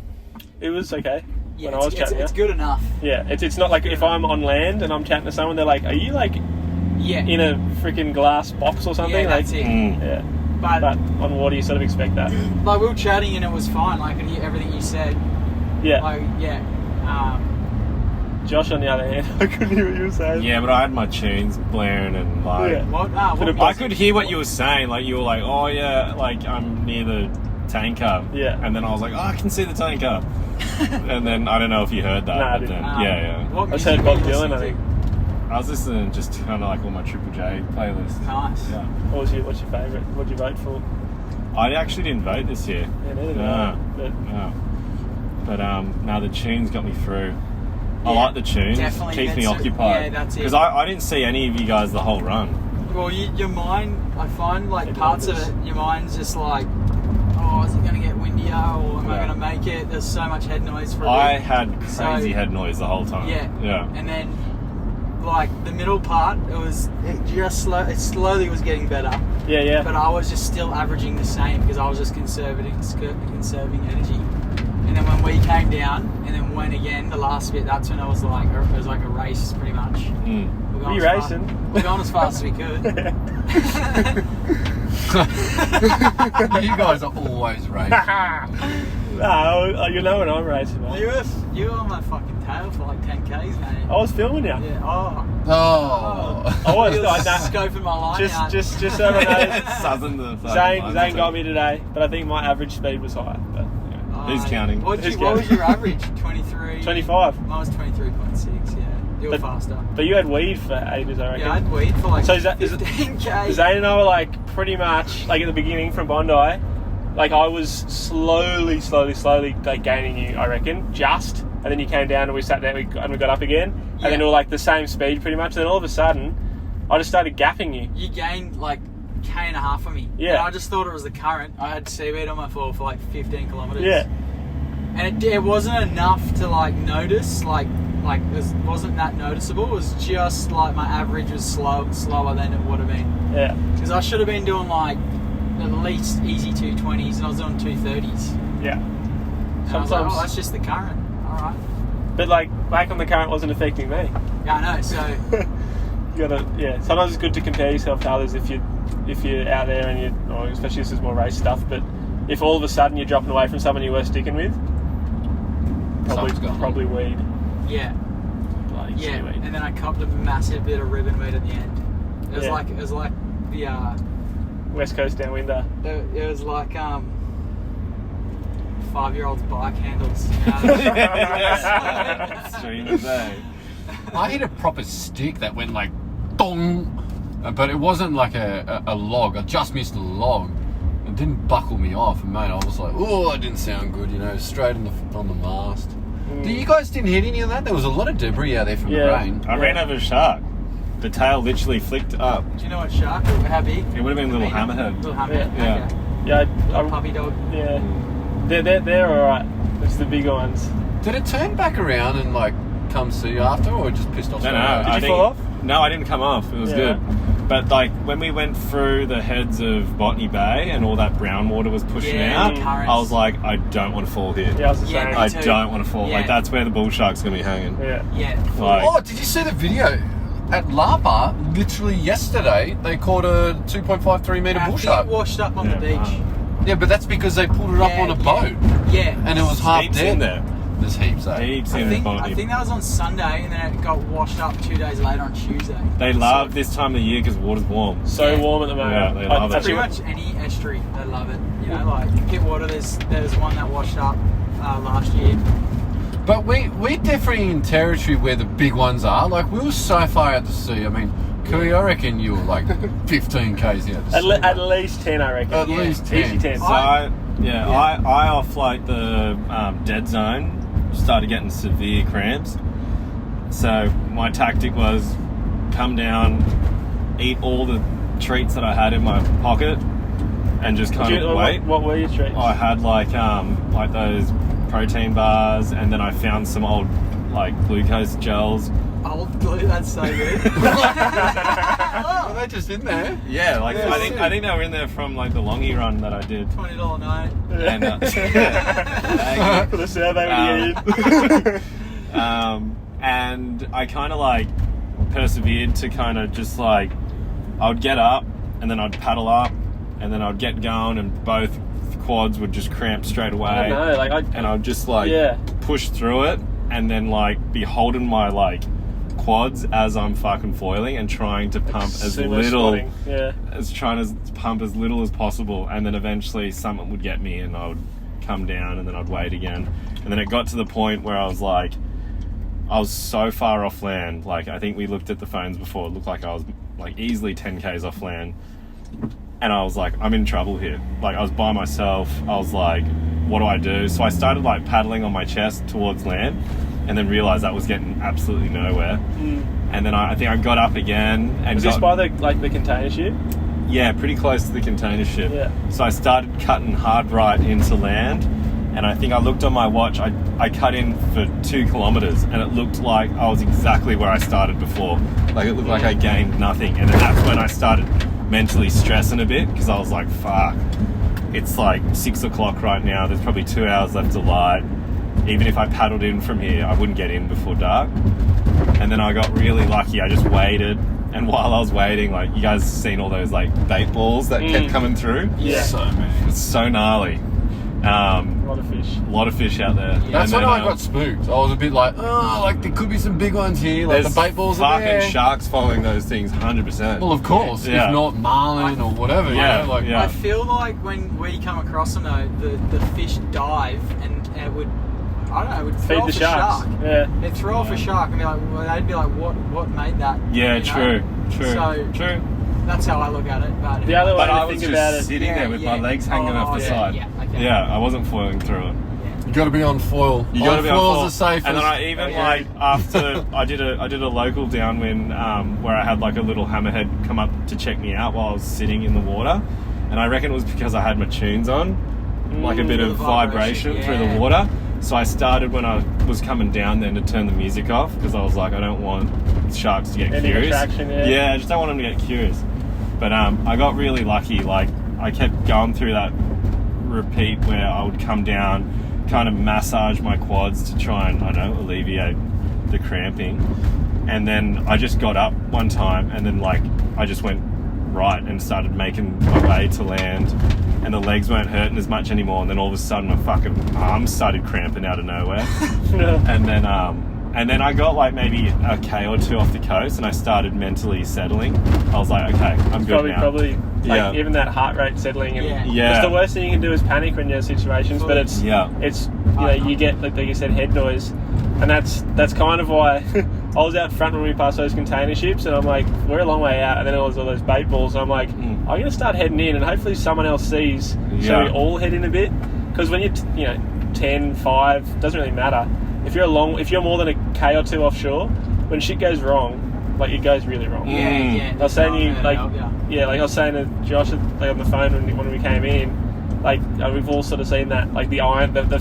It was okay. Yeah, when I was chatting. It's good enough. Yeah, it's not like if I'm on land and I'm chatting to someone, they're like, "Are you like in a freaking glass box or something?" Yeah, that's like, it. Yeah. But on water, you sort of expect that. Like we were chatting and it was fine. Like I could hear everything you said. Yeah. Like Josh, on the other hand, I couldn't hear what you were saying. Yeah, but I had my tunes blaring and like... Yeah. What? I could hear what you were saying. Like, you were like, oh yeah, like I'm near the tanker. Yeah. And then I was like, oh, I can see the tanker. And then I don't know if you heard that. Nah, I but didn't. then, yeah. What I just music heard were Bob you Dylan, I listening think. I was listening just to kind of like all my Triple J playlists. to? Nice. Yeah. What's your favourite? What did you vote for? I actually didn't vote this year. Yeah, neither did No. I. But But now the tunes got me through. I Yeah, like the tunes. definitely, Keeps me that's it. occupied. Yeah, that's it. Because I didn't see any of you guys the whole run. Well, your mind, I find like It parts of wanders. it, your mind's just like, oh, is it going to get windier, or am I Yeah. going to make it? There's so much head noise for a I bit. had crazy So- head noise the whole time. Yeah. And then, like the middle part, it slowly was getting better, yeah. but I was just still averaging the same because I was just conserving energy. And then when we came down and then went again, the last bit, that's when I was like, it was like a race pretty much. Mm. Were you racing? We're going as fast as we could. You guys are always racing. No, you know when I'm racing, mate. You were on my fucking tail for like 10Ks, mate. I was filming you. Yeah. Oh. Oh. I was. You were I, nah, scoping my line out. just so everyone knows, Southern the Zane got me today, but I think my average speed was higher. But Who's counting? What Who's was counting? your average? 23? 25. Mine was 23.6, yeah. You were But- faster. But you had weed for ages, I reckon. Yeah, I had weed for like So is that- is it- 15K. Zane and I were like pretty much like at the beginning from Bondi. Like I was slowly like gaining you, I reckon. Just, and then you came down and we sat down and we got up again, and then we were like the same speed pretty much. And then all of a sudden, I just started gapping you. You gained like K and a half of me. Yeah. And I just thought it was the current. I had seaweed on my floor for like 15 kilometres. Yeah. And it wasn't enough to like notice, like it wasn't that noticeable. It was just like my average was slower than it would have been. Yeah. Because I should have been doing like at least easy 220s, and I was doing 230s. Yeah. And I was like, oh, that's just the current. All right. But like back on the current wasn't affecting me. Yeah, I know. So You gotta, yeah. Sometimes it's good to compare yourself to others if you're out there and you, or especially this is more race stuff. But if all of a sudden you're dropping away from someone you were sticking with, Something's going on. probably weed. yeah, Bloody yeah. seaweed. And then I copped a massive bit of ribbon weed at the end. It was like the West Coast downwinder. it was like 5-year-old's bike handles. Stream of day. I hit a proper stick that went like dong, but it wasn't like a log. I just missed a log. It didn't buckle me off, and mate, I was like, oh, it didn't sound good, straight on the mast. You guys didn't hit any of that? There was a lot of debris out there from the rain. I ran over a shark. The tail literally flicked up. Do you know what shark? How big? It would have been a little hammerhead. Little hammerhead. Yeah. Okay. Yeah, Little puppy dog. yeah. They're alright. It's the bigger ones. Did it turn back around and like come see you after, or it just pissed off? No, straight no. away? Did you fall off? No, I didn't come off. It was Yeah. good. But like when we went through the heads of Botany Bay and all that brown water was pushing Yeah, out, the currents. I was like, I don't want to fall here. Yeah, I was the Yeah, same. me I too. don't want to fall. Yeah. Like that's where the bull shark's gonna be hanging. Yeah. Yeah. Like, Oh, did you see the video? At Lapa, literally yesterday, they caught a 2.53 metre I bull think shark. it washed up on the beach. Yeah, but that's because they pulled it up on a boat, Yeah. and it was half heaps dead. in there. There's heaps, eh? Heaps I in think Botany. that was on Sunday, and then it got washed up 2 days later on Tuesday. They love this time of year because water's warm. So Yeah. warm at the moment. Yeah, they love it. Actually, Pretty much any estuary, they love it. Like Pittwater, there's one that washed up last year. But we're definitely in territory where the big ones are. Like, we were so far out to sea. I mean, Cooey, I reckon you were like 15 k's out to sea. at least 10, I reckon. At least 10. Easy 10. So I off like the dead zone started getting severe cramps. So my tactic was come down, eat all the treats that I had in my pocket, and just kind of wait. What were your treats? I had like those protein bars, and then I found some old like glucose gels. Oh, that's so good. Are they just in there? Yeah, like I think they were in there from like the longy run that I did. $20 note. And For the survey and I kind of like persevered to kind of just like I would get up and then I'd paddle up and then I'd get going and both quads would just cramp straight away. I don't know, like and I'd just like push through it and then like be holding my like quads as I'm fucking foiling and trying to pump as little as possible, and then eventually something would get me and I would come down and then I'd wait again, and then it got to the point where I was so far off land, like I think we looked at the phones before, it looked like I was like easily 10k's off land, and I was like, I'm in trouble here. Like I was by myself, I was like, what do I do? So I started like paddling on my chest towards land and then realised that was getting absolutely nowhere. And then I think I got up again and was this by the container ship? Yeah, pretty close to the container ship. Yeah. So I started cutting hard right into land, and I think I looked on my watch, I cut in for 2 kilometres and it looked like I was exactly where I started before. Like it looked like I gained nothing, and then that's when I started mentally stressing a bit, because I was like, fuck, it's like 6 o'clock right now, there's probably 2 hours left to light. Even if I paddled in from here, I wouldn't get in before dark. And then I got really lucky. I just waited, and while I was waiting, like, you guys seen all those like bait balls that kept coming through? Yeah. So many. It's so gnarly. A lot of fish out there. That's when I got spooked. I was a bit like, oh, like there could be some big ones here. Like the bait balls are there. Fucking sharks following those things, 100%. Well, of course, if not marlin or whatever. Yeah, you know, like, I feel like when we come across them though, the fish dive and it would, I don't know, it would throw feed off the a sharks. shark. Yeah. They'd throw off a shark and be like, well, they'd be like, what made that? Yeah, you know? true. So that's how I look at it. But the other way I to was think just about it, sitting there with my legs hanging off the side. Okay. Yeah, I wasn't foiling through it. you got to be on foil. You got to be on foil. Foil's the safest. And then I even like after I did a local downwind where I had like a little hammerhead come up to check me out while I was sitting in the water, and I reckon it was because I had my tunes on, like a bit of vibration through the water. So I started when I was coming down then to turn the music off, because I was like, I don't want sharks to get curious. I just don't want them to get curious. But I got really lucky. Like I kept going through that repeat where I would come down, kind of massage my quads to try and, I don't know, alleviate the cramping. And then I just got up one time and then like I just went right and started making my way to land, and the legs weren't hurting as much anymore, and then all of a sudden my fucking arms started cramping out of nowhere. And then I got like maybe a K or 2 off the coast, and I started mentally settling. I was like, okay, I'm good now. Probably like even that heart rate settling, and it's the worst thing you can do is panic when you're in situations. But it's you know, you get like you said, head noise, and that's kind of why I was out front when we passed those container ships, and I'm like, we're a long way out, and then there was all those bait balls, and I'm like, I'm going to start heading in, and hopefully someone else sees, so we all head in a bit, because when you're 10, 5, doesn't really matter. If you're more than a K or 2 offshore, when shit goes wrong, like it goes really wrong. Yeah. I was saying like I was saying to Josh like on the phone when we came in, like we've all sort of seen that, like the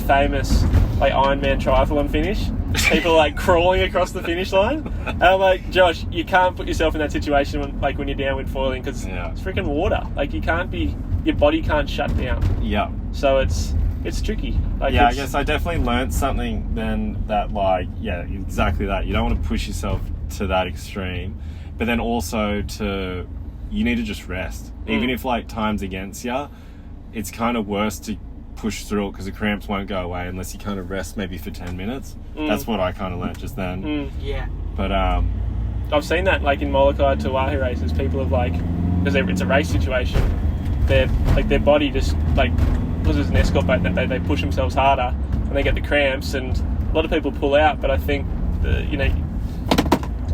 famous like Ironman triathlon finish. People like crawling across the finish line. And I'm like, Josh, you can't put yourself in that situation when you're downwind foiling, because it's freaking water. Like your body can't shut down. Yeah. So it's tricky. Like I guess I definitely learned something then, that like, exactly that. You don't want to push yourself to that extreme, but then also you need to just rest. Even if like time's against you, it's kind of worse to push through it, because the cramps won't go away unless you kind of rest maybe for 10 minutes. That's what I kind of learnt just then. But I've seen that like in Molokai to Wahoo races, people have like, because it's a race situation, their body just like, because it's an escort boat, that they push themselves harder and they get the cramps, and a lot of people pull out. But I think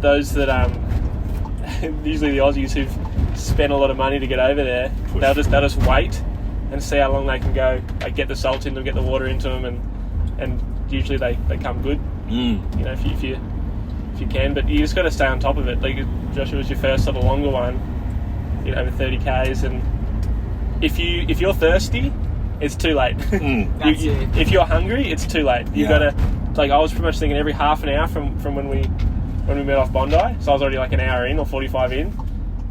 those that usually the Aussies who've spent a lot of money to get over there, they'll just wait and see how long they can go. Like get the salt in them, get the water into them, and usually they come good. You know, if you can, but you just got to stay on top of it. Like Joshua was your first sort of longer one, over 30 k's, and if you're thirsty, it's too late. That's it. If you're hungry, it's too late. You've got to So like I was pretty much thinking every half an hour from when we met off Bondi, so I was already like an hour in or 45 in.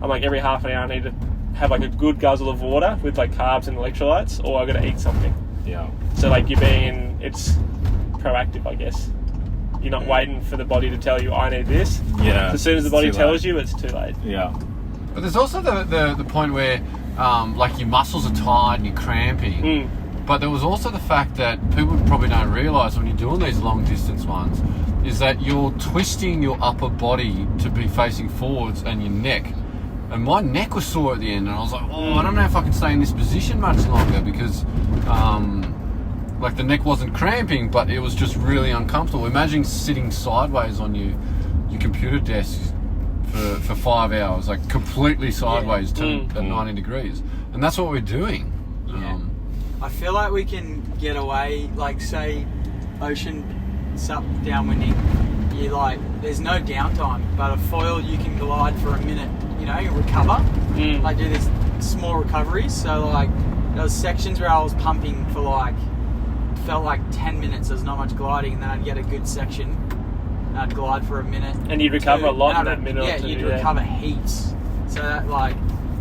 I'm like every half an hour I need to have like a good guzzle of water with like carbs and electrolytes, or I got to eat something. Yeah. So like it's proactive, I guess. You're not waiting for the body to tell you I need this. Yeah. So as soon as the body tells you, it's too late. Yeah. But there's also the point where like your muscles are tight and you're cramping. But there was also the fact that people probably don't realise when you're doing these long distance ones is that you're twisting your upper body to be facing forwards and your neck. And my neck was sore at the end, and I was like, I don't know if I can stay in this position much longer because like the neck wasn't cramping, but it was just really uncomfortable. Imagine sitting sideways on your computer desk for 5 hours, like completely sideways turned at 90 degrees. And that's what we're doing. Yeah. I feel like we can get away, like say ocean downwinding, you like there's no downtime, but a foil you can glide for a minute, you know, you recover, like do these small recoveries. So like there was sections where I was pumping for like felt like 10 minutes. There's not much gliding, and then I'd get a good section and I'd glide for a minute, and you'd recover a lot in that minute. Yeah, you'd recover heaps. So that like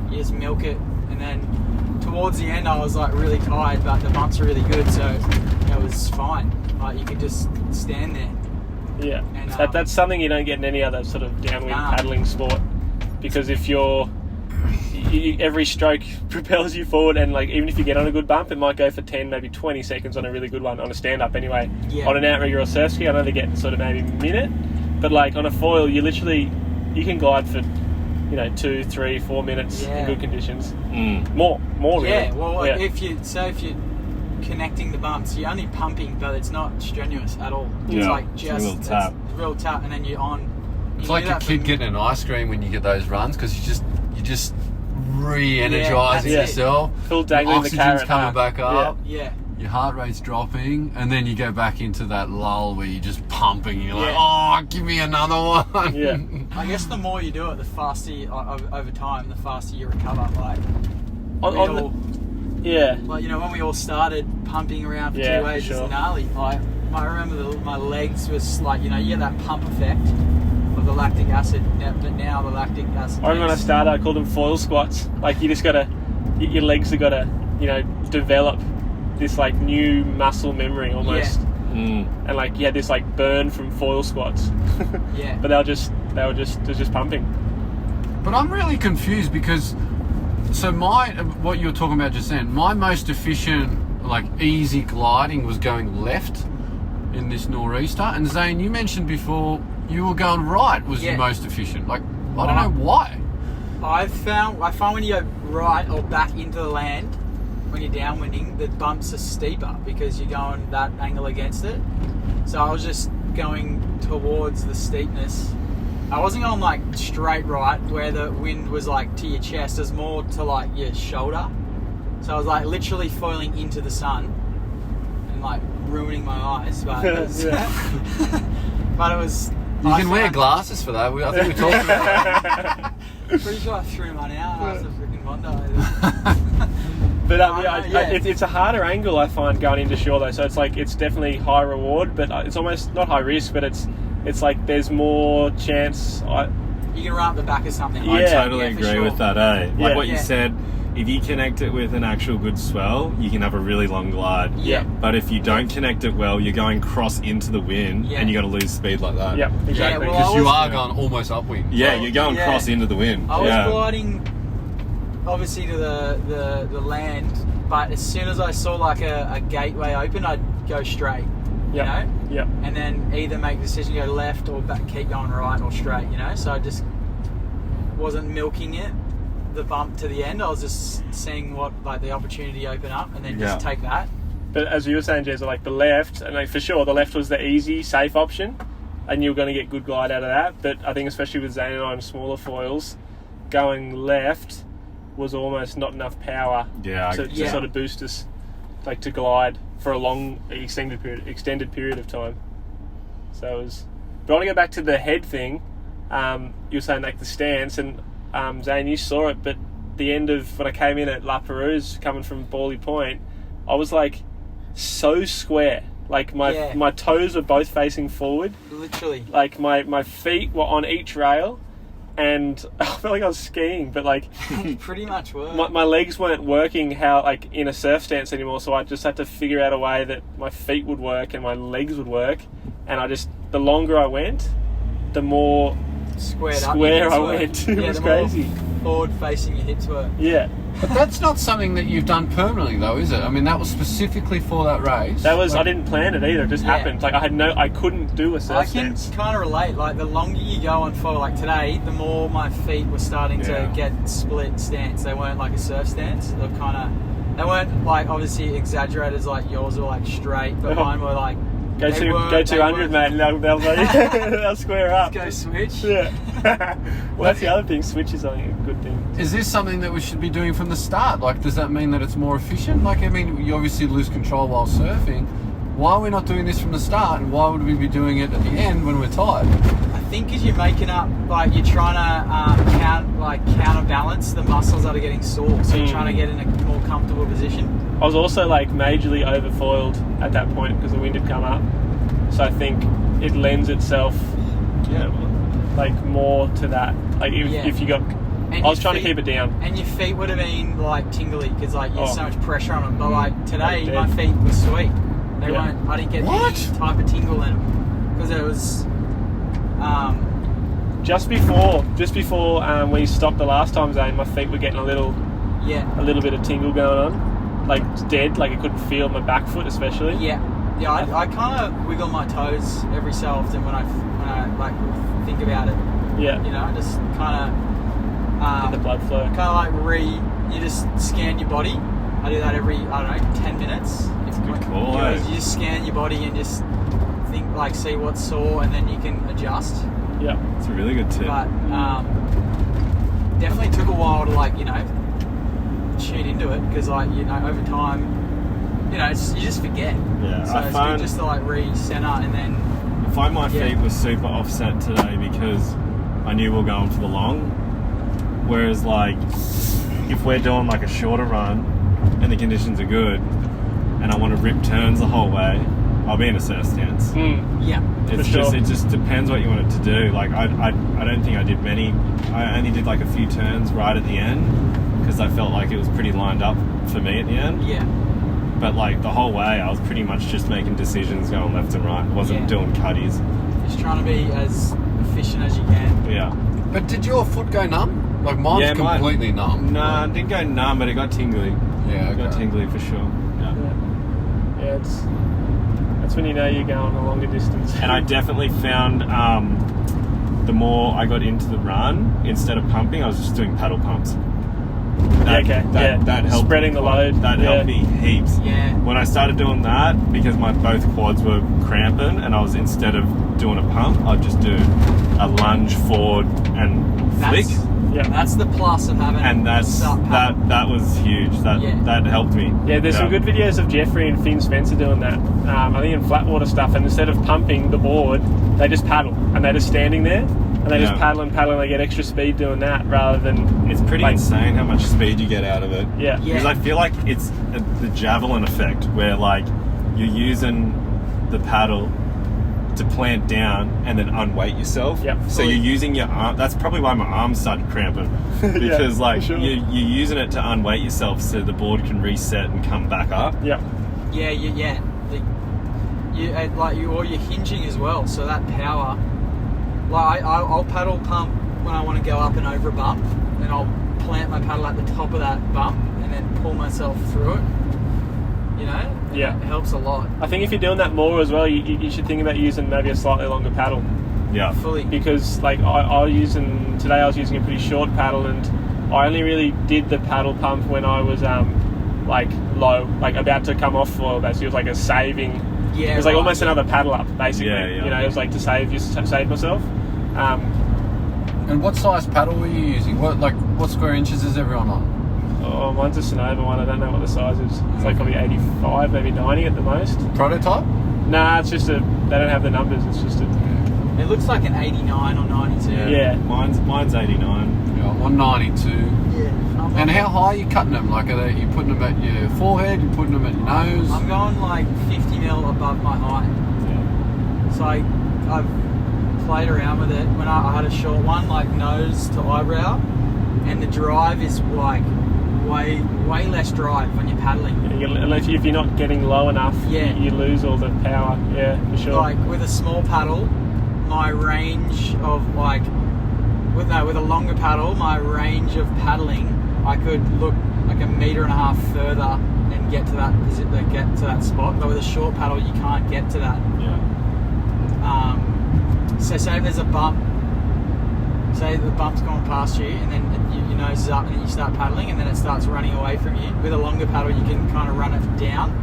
you just milk it, and then towards the end I was like really tired, but the bumps are really good, so it was fine. Like you could just stand there. Yeah, and, that's something you don't get in any other sort of downwind paddling sport, because if every stroke propels you forward, and like even if you get on a good bump, it might go for 10, maybe 20 seconds on a really good one, on a stand-up anyway. Yeah. On an outrigger or surf ski, I know they get sort of maybe a minute, but like on a foil, you can glide for 2, 3, 4 minutes in good conditions. More really. Yeah, well, like if you're connecting the bumps, you're only pumping, but it's not strenuous at all. It's like just a real tap, and then you're on. It's like a kid getting an ice cream when you get those runs, because you're just re-energizing yourself. Full dangling the carrot. Oxygen's coming back up. Yeah. Your heart rate's dropping, and then you go back into that lull where you're just pumping. You're like, oh, give me another one. Yeah. I guess the more you do it, the faster over time, the faster you recover. Like, like when we all started pumping around for 2 days, it's gnarly. Like, I remember my legs was like, you get that pump effect of the lactic acid, but now the lactic acid. I remember when I started, I called them foil squats. Like you just gotta, your legs have gotta, develop this like new muscle memory almost. And like you had this like burn from foil squats. But they were just pumping. But I'm really confused because, so what you were talking about just then, my most efficient, like easy gliding was going left in this nor'easter, and Zane, you mentioned before you were going right was your most efficient. Like, I don't know why. I found when you go right or back into the land, when you're downwinding, the bumps are steeper because you're going that angle against it. So I was just going towards the steepness. I wasn't going like straight right where the wind was like to your chest. It was more to like your shoulder. So I was like literally foiling into the sun and like ruining my eyes. But it was, but it was. You can wear glasses for that. I think we talked about it. Pretty sure I threw one out after freaking Bondi. But it's a harder angle, I find, going into shore though. So it's definitely high reward, but it's almost not high risk. But it's like there's more chance. You can run up the back of something. I totally agree with that. Like what you said. If you connect it with an actual good swell, you can have a really long glide. Yeah. But if you don't connect it well, you're going cross into the wind, and you're going to lose speed like that. Yeah, exactly. Because you are going almost upwind. Yeah, you're going cross into the wind. I was gliding, obviously, to the land, but as soon as I saw like a gateway open, I'd go straight. You know? Yeah. And then either make the decision to go left or keep going right or straight. So I just wasn't milking it. The bump to the end, I was just seeing what like the opportunity open up, and then just take that. But as you were saying, Jez, like the left, and like for sure the left was the easy, safe option, and you were going to get good glide out of that. But I think especially with Zane and I on smaller foils, going left was almost not enough power to sort of boost us, like to glide for a long extended period of time. So it was. But I want to go back to the head thing. You were saying like the stance and. Zane, you saw it, but the end of when I came in at La Perouse, coming from Bawley Point, I was like so square. Like my toes were both facing forward. Literally. Like my feet were on each rail, and I felt like I was skiing, but like pretty much were. My legs weren't working how like in a surf stance anymore, so I just had to figure out a way that my feet would work and my legs would work, and the longer I went, the more square I went. It was crazy. Forward facing your hips were. Yeah. But that's not something that you've done permanently, though, is it? I mean, that was specifically for that race. I didn't plan it either. It just happened. Like I couldn't do a surf stance. I can kind of relate. Like the longer you go on for, like today, the more my feet were starting to get split stance. They weren't like a surf stance. They weren't like obviously exaggerated like yours were like straight, but mine were like. Go 200, mate, and they'll square up. Go switch. Yeah. Well, that's the other thing. Switch is a good thing. Is this something that we should be doing from the start? Like, does that mean that it's more efficient? Like, I mean, you obviously lose control while surfing. Why are we not doing this from the start, and why would we be doing it at the end when we're tired? I think because you're making up, like you're trying to counterbalance the muscles that are getting sore. So you're trying to get in a more comfortable position. I was also like majorly overfoiled at that point because the wind had come up. So I think it lends itself, like more to that. Like if you got, I was trying to keep it down. And your feet would have been like tingly because like there's so much pressure on them. But like today, my feet were sweet. They weren't. I didn't get any type of tingle in them because it was. Just before we stopped the last time, Zane, my feet were getting a little bit of tingle going on. Like dead, like I couldn't feel my back foot especially. I kind of wiggle my toes every so often when I like think about it. Yeah, you know, I just kind of the blood flow. Kind of like you just scan your body. I do that every 10 minutes. It's a good call. You just scan your body and just think like see what's sore and then you can adjust. Yeah, it's a really good tip. But definitely took a while to tune into it because over time you just forget. So it's good just to re-center and then I find my feet were super offset today because I knew we were going for the long, whereas like if we're doing like a shorter run and the conditions are good and I want to rip turns the whole way, I'll be in a surf stance. It just depends what you want it to do. Like I don't think I did many. I only did like a few turns right at the end because I felt like it was pretty lined up for me at the end. Yeah. But like the whole way, I was pretty much just making decisions going left and right. I wasn't doing cutties. Just trying to be as efficient as you can. Yeah. But did your foot go numb? Like mine's completely numb. No, it didn't go numb, but it got tingly. Yeah, it got tingly for sure. Yeah, that's when you know you're going a longer distance. And I definitely found the more I got into the run, instead of pumping, I was just doing paddle pumps. That helped. Spreading the load. That helped me heaps. Yeah. When I started doing that, because my both quads were cramping, and I was instead of doing a pump, I'd just do a lunge forward and flick. That's the plus of having. And that was huge. That helped me. Yeah, there's some good videos of Jeffrey and Finn Spencer doing that. I think in flat water stuff, and instead of pumping the board, they just paddle, and they're just standing there. And they just paddle and they get extra speed doing that rather than... It's pretty insane how much speed you get out of it. Yeah. Because I feel like it's the Javelin effect where like you're using the paddle to plant down and then unweight yourself. Yep. So you're using your arm. That's probably why my arms started cramping. Because you're using it to unweight yourself so the board can reset and come back up. Yeah. Yeah. Or you're hinging as well. So that power... Like I'll paddle pump when I want to go up and over a bump, and I'll plant my paddle at the top of that bump and then pull myself through it. You know? Yeah. It helps a lot. I think if you're doing that more as well, you should think about using maybe a slightly longer paddle. Yeah. Fully. Because like today I was using a pretty short paddle, and I only really did the paddle pump when I was low, like about to come off for basically. It was like a saving. Yeah, it was like almost another paddle up, basically. Yeah. You know, it was like to save myself. And what size paddle were you using? What square inches is everyone on? Oh, mine's a Sonova one. I don't know what the size is. It's like probably 85, maybe 90 at the most. Prototype? Nah, it's just they don't have the numbers. It's just It looks like an 89 or 92. Yeah. Mine's 89. Yeah, 192. Yeah. And how high are you cutting them? Like, are you putting them at your forehead? You putting them at your nose? I'm going like 50 mil above my height. Yeah. So I've played around with it when I had a short one, like nose to eyebrow, and the drive is like way less drive when you're paddling. Yeah, if you're not getting low enough, Yeah. you lose all the power. Yeah, for sure. Like with a small paddle, my range of with a longer paddle, my range of paddling, I could look like 1.5 meters further and get to that spot. But with a short paddle, you can't get to that. Yeah. So say if there's a bump, say the bump's going past you, and then your nose is up, and then you start paddling, and then it starts running away from you. With a longer paddle, you can kind of run it down.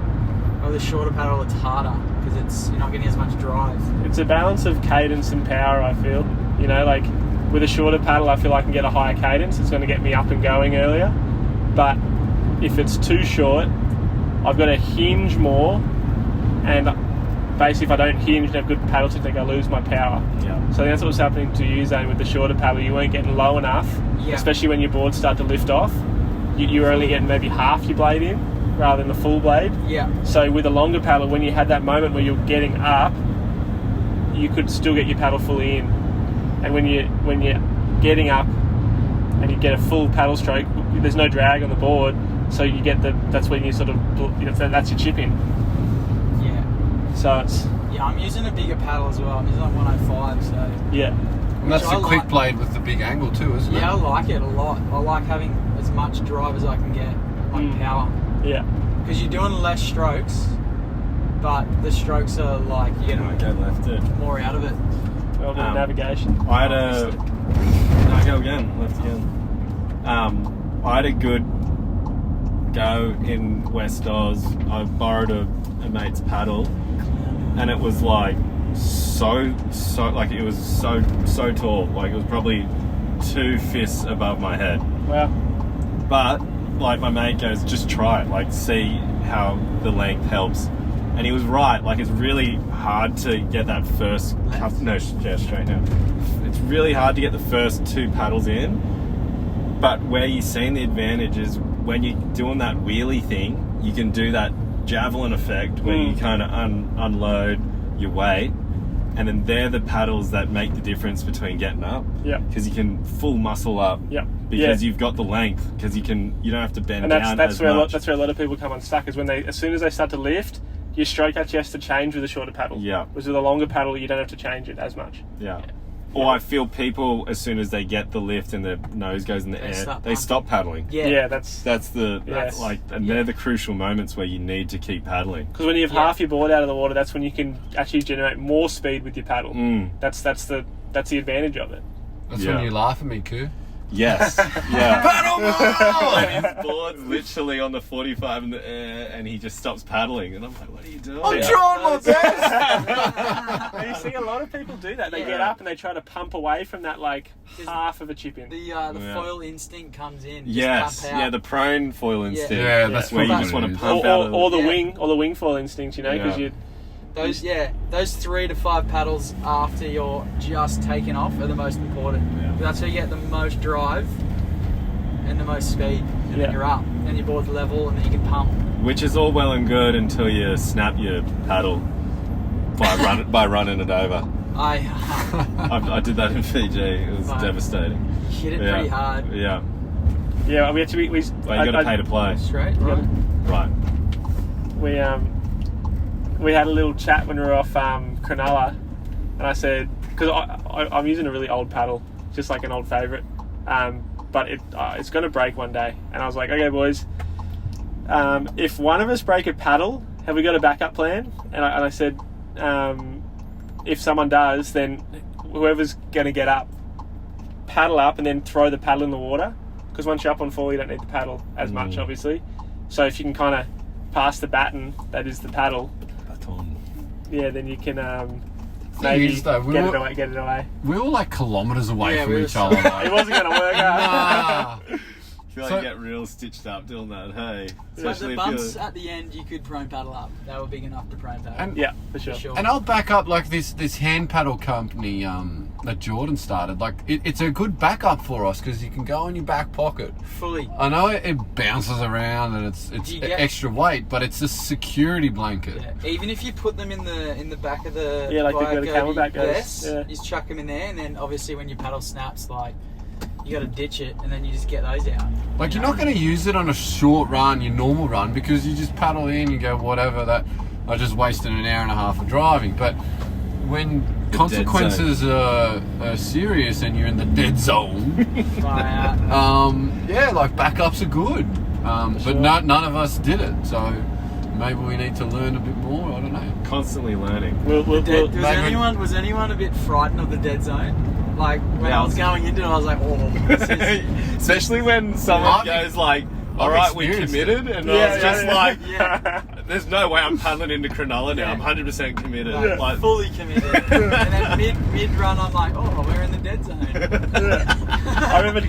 With a shorter paddle, it's harder because you're not getting as much drive. It's a balance of cadence and power, I feel. You know, like with a shorter paddle, I feel I can get a higher cadence. It's going to get me up and going earlier. But if it's too short, I've got to hinge more, and basically if I don't hinge and have good paddle technique, I lose my power. Yeah. So that's what was happening to you, Zane, with the shorter paddle. You weren't getting low enough, especially when your boards start to lift off. You were only getting maybe half your blade in rather than the full blade. Yeah. So with a longer paddle, when you had that moment where you're getting up, you could still get your paddle fully in. And when you're getting up and you get a full paddle stroke, there's no drag on the board, so you get that's when you sort of, that's your chip in. Yeah. So it's... Yeah, I'm using a bigger paddle as well. I'm using like 105, so... Yeah. And that's Which the quick blade with the big angle too, isn't it? Yeah, I like it a lot. I like having as much drive as I can get, like power. Yeah. Because you're doing less strokes, but the strokes are like, you I know, go left it. more out of it. Well, the navigation. I had No, go again. Left again. I had a good go in West Oz. I borrowed a mate's paddle, and it was like so like it was so tall. Like it was probably 2 fists above my head. Wow. But like my mate goes, just try it. Like see how the length helps. And he was right. Like it's really hard to get that first. Straight now. It's really hard to get the first 2 paddles in. But where you're seeing the advantage is when you're doing that wheelie thing, you can do that Javelin effect where you kind of unload your weight, and then they're the paddles that make the difference between getting up. Yeah. Because you can full muscle up. Yeah. Because you've got the length. Because you don't have to bend And down that's as where much. that's where a lot of people come unstuck, is when as soon as they start to lift, your stroke actually has to change with a shorter paddle. Yeah. Whereas with a longer paddle, you don't have to change it as much. Yeah. Or I feel people, as soon as they get the lift and their nose goes in the air, they stop paddling. Yeah. That's They're the crucial moments where you need to keep paddling. because when you have half your board out of the water, that's when you can actually generate more speed with your paddle. That's the advantage of it. That's when you laugh at me, Koo. Yes. Yeah. Paddle more! And his board's literally on the 45 in the air, and he just stops paddling, and I'm like, "What are you doing?" I'm trying my best! And you see a lot of people do that. They get up and they try to pump away from that like half of a chip in. The foil instinct comes in. Yes. Just pump out. Yeah, the prone foil instinct. Yeah, that's where what you just want to it is. pump out. or the wing foil instinct, you know, because those 3 to 5 paddles after you're just taking off are the most important. Yeah. That's how you get the most drive and the most speed. And then you're up, and your board's level, and then you can pump. Which is all well and good until you snap your paddle by running it over. I did that in Fiji. It was devastating. You hit it pretty hard. Yeah. Yeah, we actually But you got to pay to play. Straight, right? Right. We had a little chat when we were off Cronulla, and I said, because I'm using a really old paddle, just like an old favourite, but it's going to break one day. And I was like, okay, boys, if one of us break a paddle, have we got a backup plan? And I said, if someone does, then whoever's going to get up, paddle up and then throw the paddle in the water, because once you're up on 4, you don't need the paddle as much, obviously. So if you can kind of pass the baton, that is the paddle, then you can maybe get it away. We were like kilometres away from we each were other. It wasn't going to work out. I feel like you get real stitched up doing that, hey? But the bumps at the end, you could prone paddle up. They were big enough to prone paddle. Yeah, for sure. And I'll back up like this hand paddle company, that Jordan started, like it's a good backup for us because you can go in your back pocket. Fully. I know it bounces around and it's extra weight, but it's a security blanket. Yeah. Even if you put them in the back of the like the camelback goes. yes, Yeah. you just chuck them in there, and then obviously when your paddle snaps, like you got to ditch it, and then you just get those out. Like you're not going to use it on a short run, your normal run, because you just paddle in, you go whatever. That I just wasted an hour and a half of driving, but when consequences are serious and you're in the dead zone, like backups are good. But none of us did it, so maybe we need to learn a bit more. I don't know. Constantly learning. Was anyone a bit frightened of the dead zone? Like when I was going into it, I was like, oh, this is... Especially when someone goes like, all right, we committed, and I was just like, there's no way I'm paddling into Cronulla now. I'm 100% committed. Like fully committed. And then mid-run, I'm like, oh, we're in the dead zone. I remember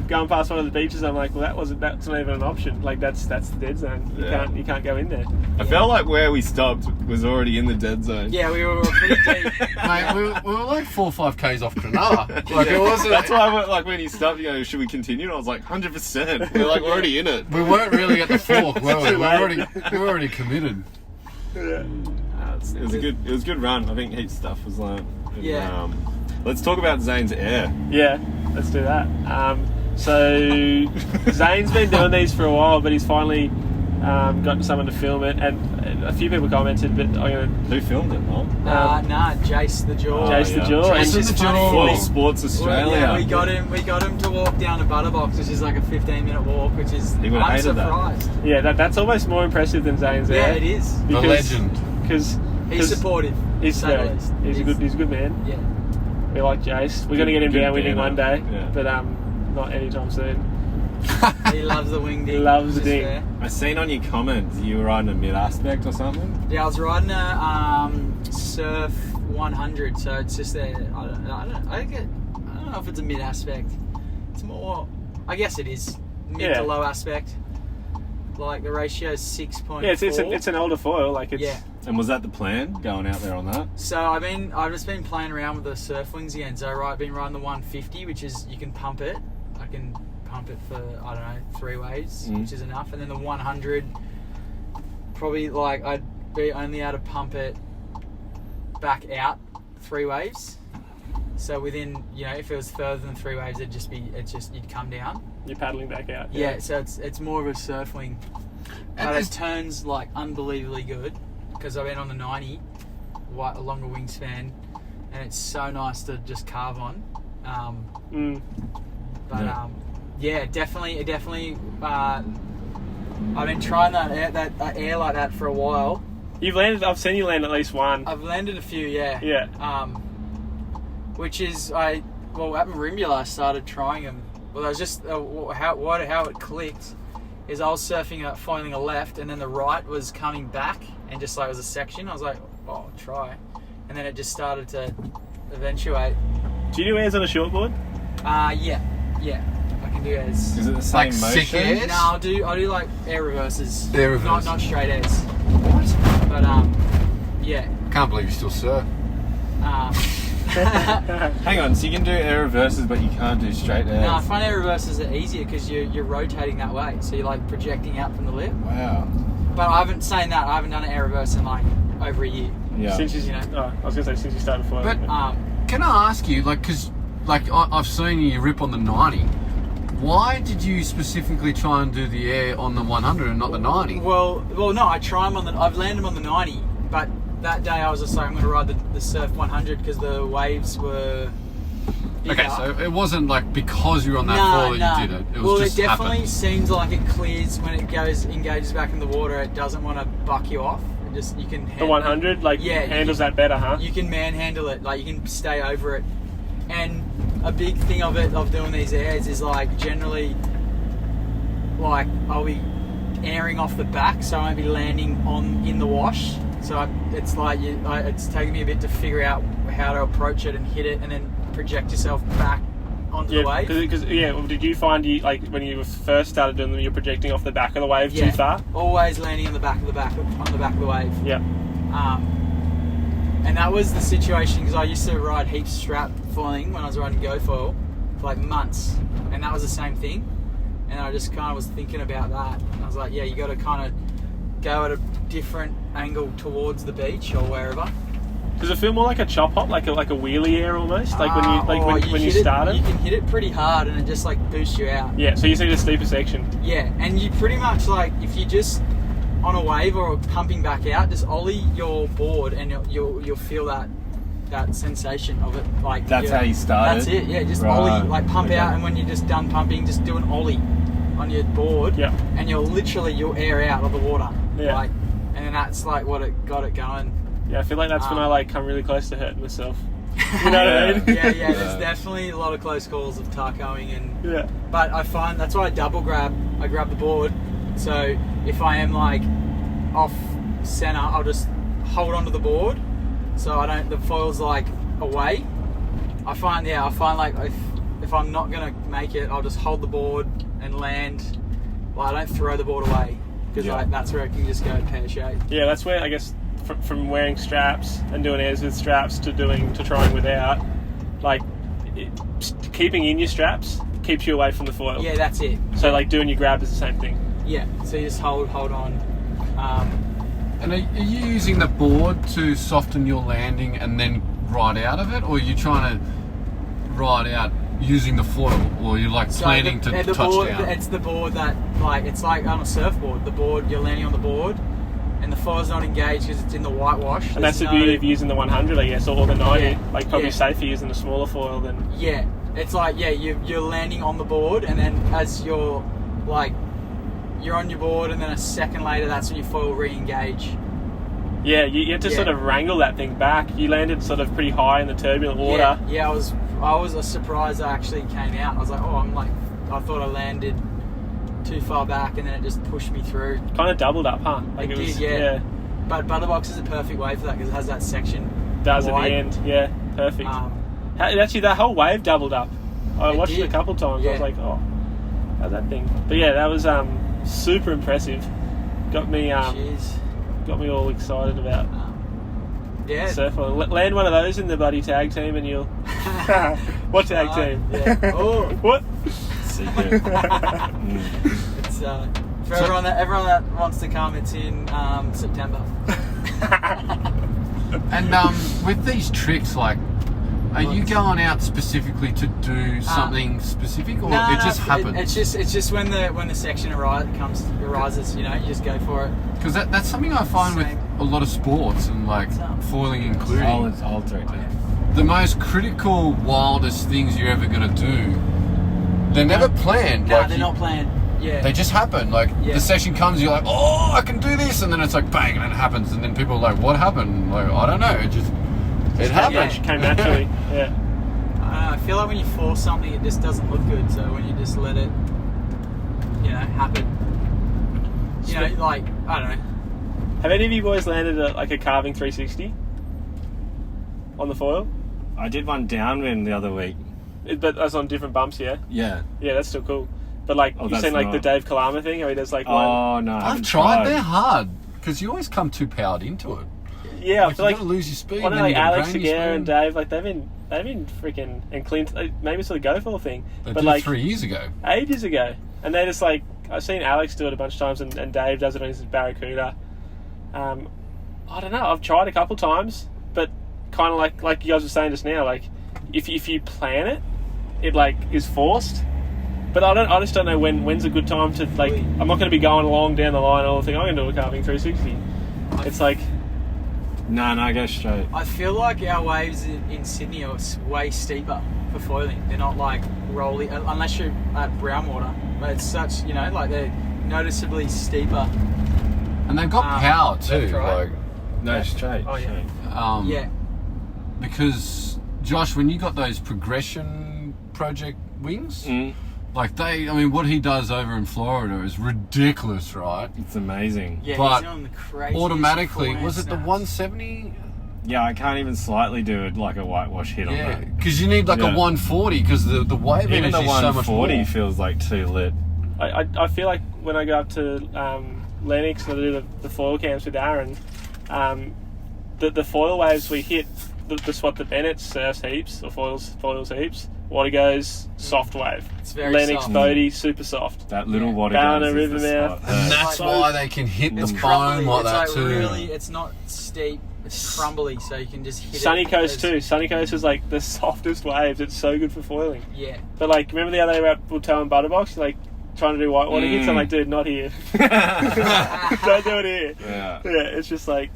going past one of the beaches. I'm like, well, that's not even an option. Like that's the dead zone. You can't go in there. I felt like where we stopped was already in the dead zone. Yeah, we were pretty deep. Mate, we were like 4 or 5 k's off Cronulla. Like it wasn't. That's why like when he stopped, you go, should we continue? And I was like, 100%. We're like already in it. We weren't really at the fork, were we? We were already committed. Yeah. It was a good run. I think heaps of stuff was learned. Yeah. Let's talk about Zane's air. Yeah, let's do that. So Zane's been doing these for a while, but he's finally gotten someone to film it, and a few people commented, but who filmed it, Mom? Jace the Jaw. Jace the Jaw. Jace the Jaw. Full Sports Australia. Well, yeah, we got him to walk down to Butterbox, which is like a 15-minute walk, which is I'm surprised. Yeah, that's almost more impressive than Zane's air. Yeah, it is. The legend. Because he's supportive. He's a good man. Yeah. We like Jace. We're going to get him downwinding one day, but not anytime soon. He loves the wing ding. He loves the ding. I seen on your comments you were riding a mid aspect or something. Yeah, I was riding a Surf 100, so it's just I don't know if it's a mid aspect. It's more, I guess it is mid to low aspect. Like the ratio is 6.4. Yeah, it's an older foil. Like it's. Yeah. And was that the plan, going out there on that? So I've just been playing around with the surf wings again. So I've been riding the 150, which is you can pump it. I can pump it for 3 waves, which is enough. And then the 100, probably like I'd be only able to pump it back out 3 waves. So within, if it was further than 3 waves, you'd come down. You're paddling back out. Yeah, so it's more of a surf wing. But it turns like unbelievably good because I've been on the 90, a longer wingspan, and it's so nice to just carve on. Definitely. I've been trying that air like that for a while. I've seen you land at least one. I've landed a few, yeah. Yeah. Which is at Merimbula I started trying them. Well, that was just how it clicked. Is I was surfing foiling a left, and then the right was coming back, and just like it was a section. I was like, oh, I'll try, and then it just started to eventuate. Do you do airs on a shortboard? Yeah, I can do airs. Is it the same motion? Sick airs? No, I'll do like air reverses. Air reverses. Not straight airs. What? But yeah. Can't believe you still surf. Hang on, so you can do air reverses, but you can't do straight airs? No, front air reverses are easier because you're rotating that way, so you're like projecting out from the lip. Wow. But I haven't done an air reverse in like over a year. Yeah. Since I was gonna say since you started foiling. But can I ask you, because I've seen you rip on the 90. Why did you specifically try and do the air on the 100 and not the 90? Well, no, I try them I've landed them on the 90, but that day I was just like, I'm going to ride the Surf 100 because the waves were bigger. Okay, so it wasn't like because you were on that floor that you did it. It was just it definitely happened. Seems like it clears when it engages back in the water. It doesn't want to buck you off. You can the 100 handles that better, huh? You can manhandle it. Like you can stay over it. And a big thing of doing these airs is like generally, like I'll be airing off the back, so I won't be landing in the wash. So it's like it's taking me a bit to figure out how to approach it and hit it, and then project yourself back onto the wave. Did you find when you first started doing them, you're projecting off the back of the wave too far? Always landing on the back of the wave. Yeah. And that was the situation because I used to ride heaps strap foiling when I was riding go foil for like months, and that was the same thing. And I just kind of was thinking about that, and I was like, yeah, you got to kind of go at a different angle towards the beach or wherever. Does it feel more like a chop hop, like a wheelie air almost, when you start it? You can hit it pretty hard, and it just like boosts you out. Yeah, so you see the steeper section. Yeah, and you pretty much like if you just on a wave or pumping back out, just ollie your board, and you'll feel that sensation of it. Like that's how you started. That's it. Yeah, just right. ollie, like pump out, and when you're just done pumping, just do an ollie on your board. Yeah. And you'll air out of the water. Yeah. Like, and then that's like what it got it going. Yeah, I feel like that's when I like come really close to hurting myself. You know what I mean? Yeah. There's definitely a lot of close calls of tacoing and. Yeah. But I find that's why I double grab. I grab the board. So if I am like off center, I'll just hold onto the board, so I don't. The foil's like away. I find like if I'm not gonna make it, I'll just hold the board and land. Well, I don't throw the board away because like that's where it can just go pear shaped. Yeah, that's where I guess from wearing straps and doing airs with straps to trying without, like keeping in your straps keeps you away from the foil. Yeah, that's it. So like doing your grab is the same thing. Yeah, so you just hold on. And are you using the board to soften your landing and then ride out of it, or are you trying to ride out using the foil, or you're like planning to touch down? It's the board that it's like on a surfboard. The board, you're landing on the board, and the foil's not engaged because it's in the whitewash. And that's the beauty of using the 100, I guess, or the 90. Like probably safer using the smaller foil than. Yeah, it's like you're landing on the board, and then as you're on your board, and then a second later, that's when your foil re-engage. Yeah, you have to sort of wrangle that thing back. You landed sort of pretty high in the turbulent water. Yeah, I was surprised I actually came out. I was like, I thought I landed too far back, and then it just pushed me through. Kind of doubled up, huh? Like it was, did, yeah. But Butterbox is a perfect wave for that because it has that section. Does wide. at the end, yeah, perfect. Actually, that whole wave doubled up. I watched it a couple of times. Yeah. I was like, oh, how's that thing? But yeah, that was super impressive. Got me all excited about surfing. Land one of those in the bloody tag team, and you'll. What tag team? Yeah. Oh, what? Secret. It's for everyone that wants to come. It's in September. And with these tricks, like, are you going out specifically to do something specific, or it just happens? It's just when the section arises, you just go for it. Because that's something I find with a lot of sports, and like foiling including. I'll direct it. The most critical, wildest things you're ever going to do, they're never planned. No, they're not planned. Yeah. They just happen. Like the session comes, you're like, oh, I can do this, and then it's like bang, and it happens, and then people are like, what happened? Like, I don't know. It happened. Came naturally. Yeah. I feel like when you force something, it just doesn't look good. So when you just let it, happen. I don't know. Have any of you boys landed a carving 360 on the foil? I did one downwind the other week. But that's on different bumps, yeah? Yeah. Yeah, that's still cool. But you've seen the Dave Kalama thing, how he does one... Oh, no, I've tried. They're hard, because you always come too powered into it. Yeah, I feel you gotta lose your speed. I know, Alex Seguer and Dave, they've been freaking and clean. Maybe it's the GoFall thing, they did it 3 years ago, ages ago, and they're just I've seen Alex do it a bunch of times, and Dave does it on his Barracuda. I don't know. I've tried a couple times, but kind of like you guys were saying just now, if you plan it, it is forced. But I just don't know when's a good time to I'm not going to be going along down the line all the thing. I'm going to do a carving 360. It's like. No, go straight. I feel like our waves in Sydney are way steeper for foiling. They're not rolling, unless you're at brown water. But it's such, they're noticeably steeper. And they've got power too. Right. Straight. Oh yeah. Yeah. Because Josh, when you got those progression project wings, what he does over in Florida is ridiculous, right? It's amazing. Yeah, but he's doing the craziest automatically, was it snaps. the 170? Yeah, I can't even slightly do it like a whitewash hit on that. Because you need a 140, because the wave even energy the is so much more. 140 feels like too lit. I feel like when I go up to Lennox and I do the foil camps with Aaron, the foil waves we hit, what the Bennett surfs heaps, or foils heaps. Watergoes, soft wave. It's very Lennox soft. Bodie, super soft. That little Barna, water goes is the Rivermouth. spot. And that's So- why they can hit the It's foam crumbly. like It's that like too. really, it's not steep. It's crumbly, so you can just hit Sunny it. Coast too. Sunny Coast is like the softest waves. It's so good for foiling. Yeah. But like, remember the other day we were towing Butterbox, like trying to do whitewater hits? I'm like, dude, not here. Don't do it here. Yeah. Yeah, it's just like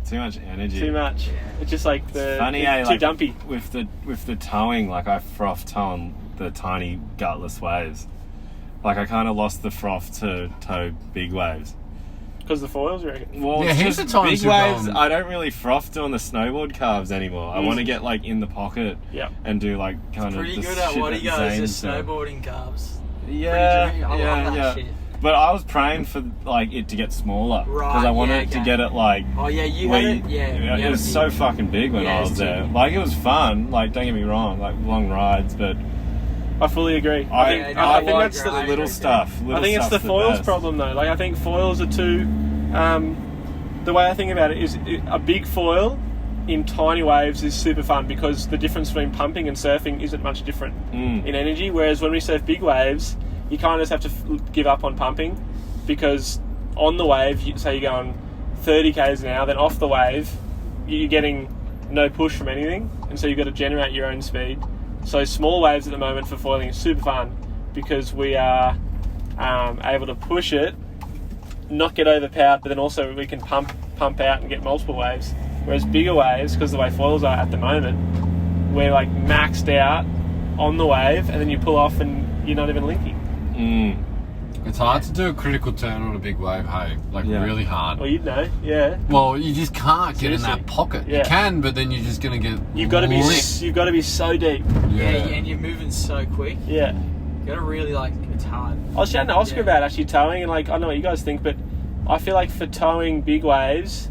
Too much energy. too much. It's just like it's Funny, too like, dumpy. with the towing. Like I froth towing the tiny gutless waves. Like I kind of lost the froth to tow big waves. Because the foils, you reckon? Well, Yeah, it's here's just the times big you've waves. gone- I don't really froth doing the snowboard carves anymore. I want to get like in the pocket Yeah. and do like kind of Pretty the good at shit what he that goes, Zane just does. snowboarding carbs. Yeah, Pretty I yeah, love that yeah. shit. But I was praying for like it to get smaller because Right, I wanted yeah, to okay. get it like. Oh yeah, you where had it. Yeah, it was so fucking big when Yeah, I it's was too there. big. Like it was fun. Like don't get me wrong, like long rides, but I fully agree. I think I think like that's your the age little right stuff. I think it's the foils best. problem though. Like I think foils are too. The way I think about it is a big foil in tiny waves is super fun because the difference between pumping and surfing isn't much different in energy. Whereas when we surf big waves, you kind of just have to give up on pumping because on the wave, say you're going 30 k's an hour, then off the wave, you're getting no push from anything, and so you've got to generate your own speed. So small waves at the moment for foiling is super fun because we are able to push it, not get overpowered, but then also we can pump out and get multiple waves. Whereas bigger waves, because the way foils are at the moment, we're like maxed out on the wave, and then you pull off and you're not even linking. It's hard to do a critical turn on a big wave, hey? Like Yeah. really hard. Well, you'd know, yeah. Well, you just can't get in Seriously. that pocket. You Yeah. can, but then you're just gonna get. You've got to be licked. so deep. Yeah, and you're moving so quick. Yeah. You gotta really like. It's hard. I was chatting to Oscar Yeah. about actually towing, and like I don't know what you guys think, but I feel like for towing big waves,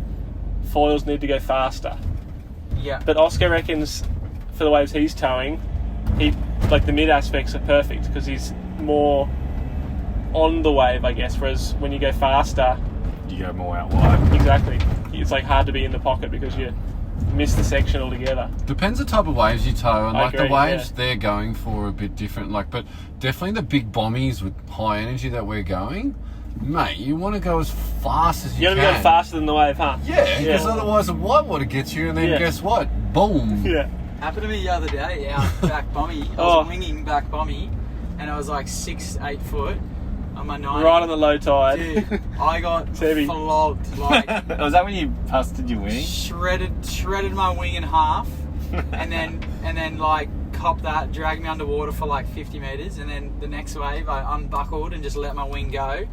foils need to go faster. Yeah. But Oscar reckons for the waves he's towing, he like the mid aspects are perfect because he's more on the wave, I guess. Whereas when you go faster, You go more out wide. exactly, it's like hard to be in the pocket because you miss the section altogether. Depends the type of waves you tow, and I like agree, the waves yeah. they're going for are a bit different. Like, but definitely the big bombies with high energy that we're going, mate. You want to go as fast as you You gotta can. be going faster than the wave, huh? Yeah, because Yeah. otherwise the whitewater gets you, and then Yeah. guess what? Boom. Yeah. Happened to me the other day out back bommy. I Oh. was winging back bommy, and I was like 6-8 foot on my 90. Right on the low tide. Dude, I got It's heavy. flogged. Like Was that when you busted your wing? shredded my wing in half, and then like copped that, dragged me underwater for like 50 meters, and then the next wave I unbuckled and just let my wing go,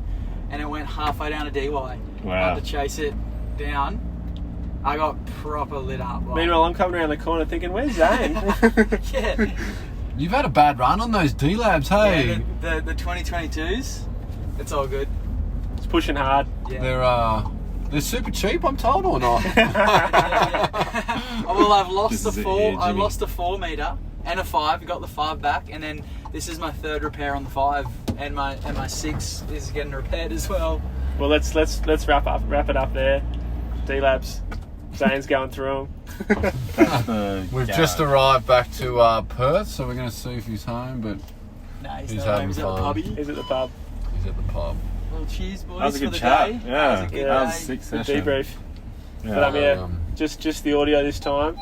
and it went halfway down to DY. Wow. I had to chase it down. I got proper lit up. Like, Meanwhile, I'm coming around the corner thinking, "Where's Zane?" yeah. You've had a bad run on those D labs, hey? Yeah, the 2022s, it's all good. It's pushing hard. Yeah. They're super cheap, I'm told, or not? Well, I've lost This the is it, 4. yeah, I Jimmy. lost a 4 meter and a 5. Got the 5 back, and then this is my 3rd repair on the 5, and my 6 is getting repaired as well. Well, let's wrap it up there. D Labs, Zane's going through them. That's the We've garage. just arrived back to Perth, so we're going to see if he's home, but No, he's He's not having home. He's at the fun. pubby. He's at the pub. he's at the pub. Well, cheers, boys, That was a for good the chat. day. Yeah, That was a good that was day. sick The session. debrief. Yeah. But yeah, Um, just the audio this time.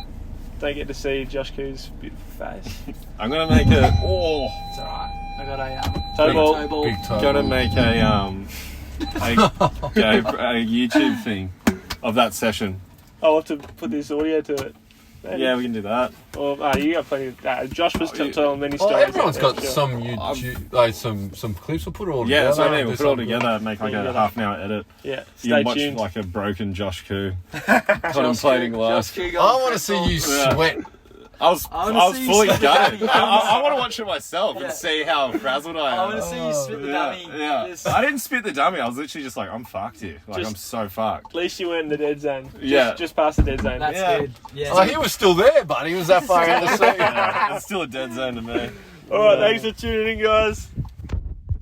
Don't get to see Josh Koo's beautiful face. I'm gonna make a. Oh, It's alright. I got a Toe ball. toe ball. Big toe. gotta make a YouTube thing of that session. I'll have to put this audio to it. Maybe. Yeah, we can do that. Or, you got plenty. Josh was telling many Well, stories. everyone's out there, got sure. some YouTube, like some clips. We'll put it all Yeah, together. that's what I mean. do We'll put it all something. together and make like a Together. half an hour edit. Yeah, You stay can watch tuned. like a broken Josh Koo contemplating life. I want to see you sweat. I was wanna see you fully spit the gutted. dummy. I want to watch it myself Yeah. and see how frazzled I am. I want to see you spit the dummy. Yeah. Just- I didn't spit the dummy. I was literally just like, I'm fucked here. Like, Just- I'm so fucked. At least you weren't in the dead zone. Yeah. Just past the dead zone. That's Yeah. good. Yeah. Like he was still there, but he was that far out of the sea. Yeah, it's still a dead zone to me. All right, thanks for tuning in, guys.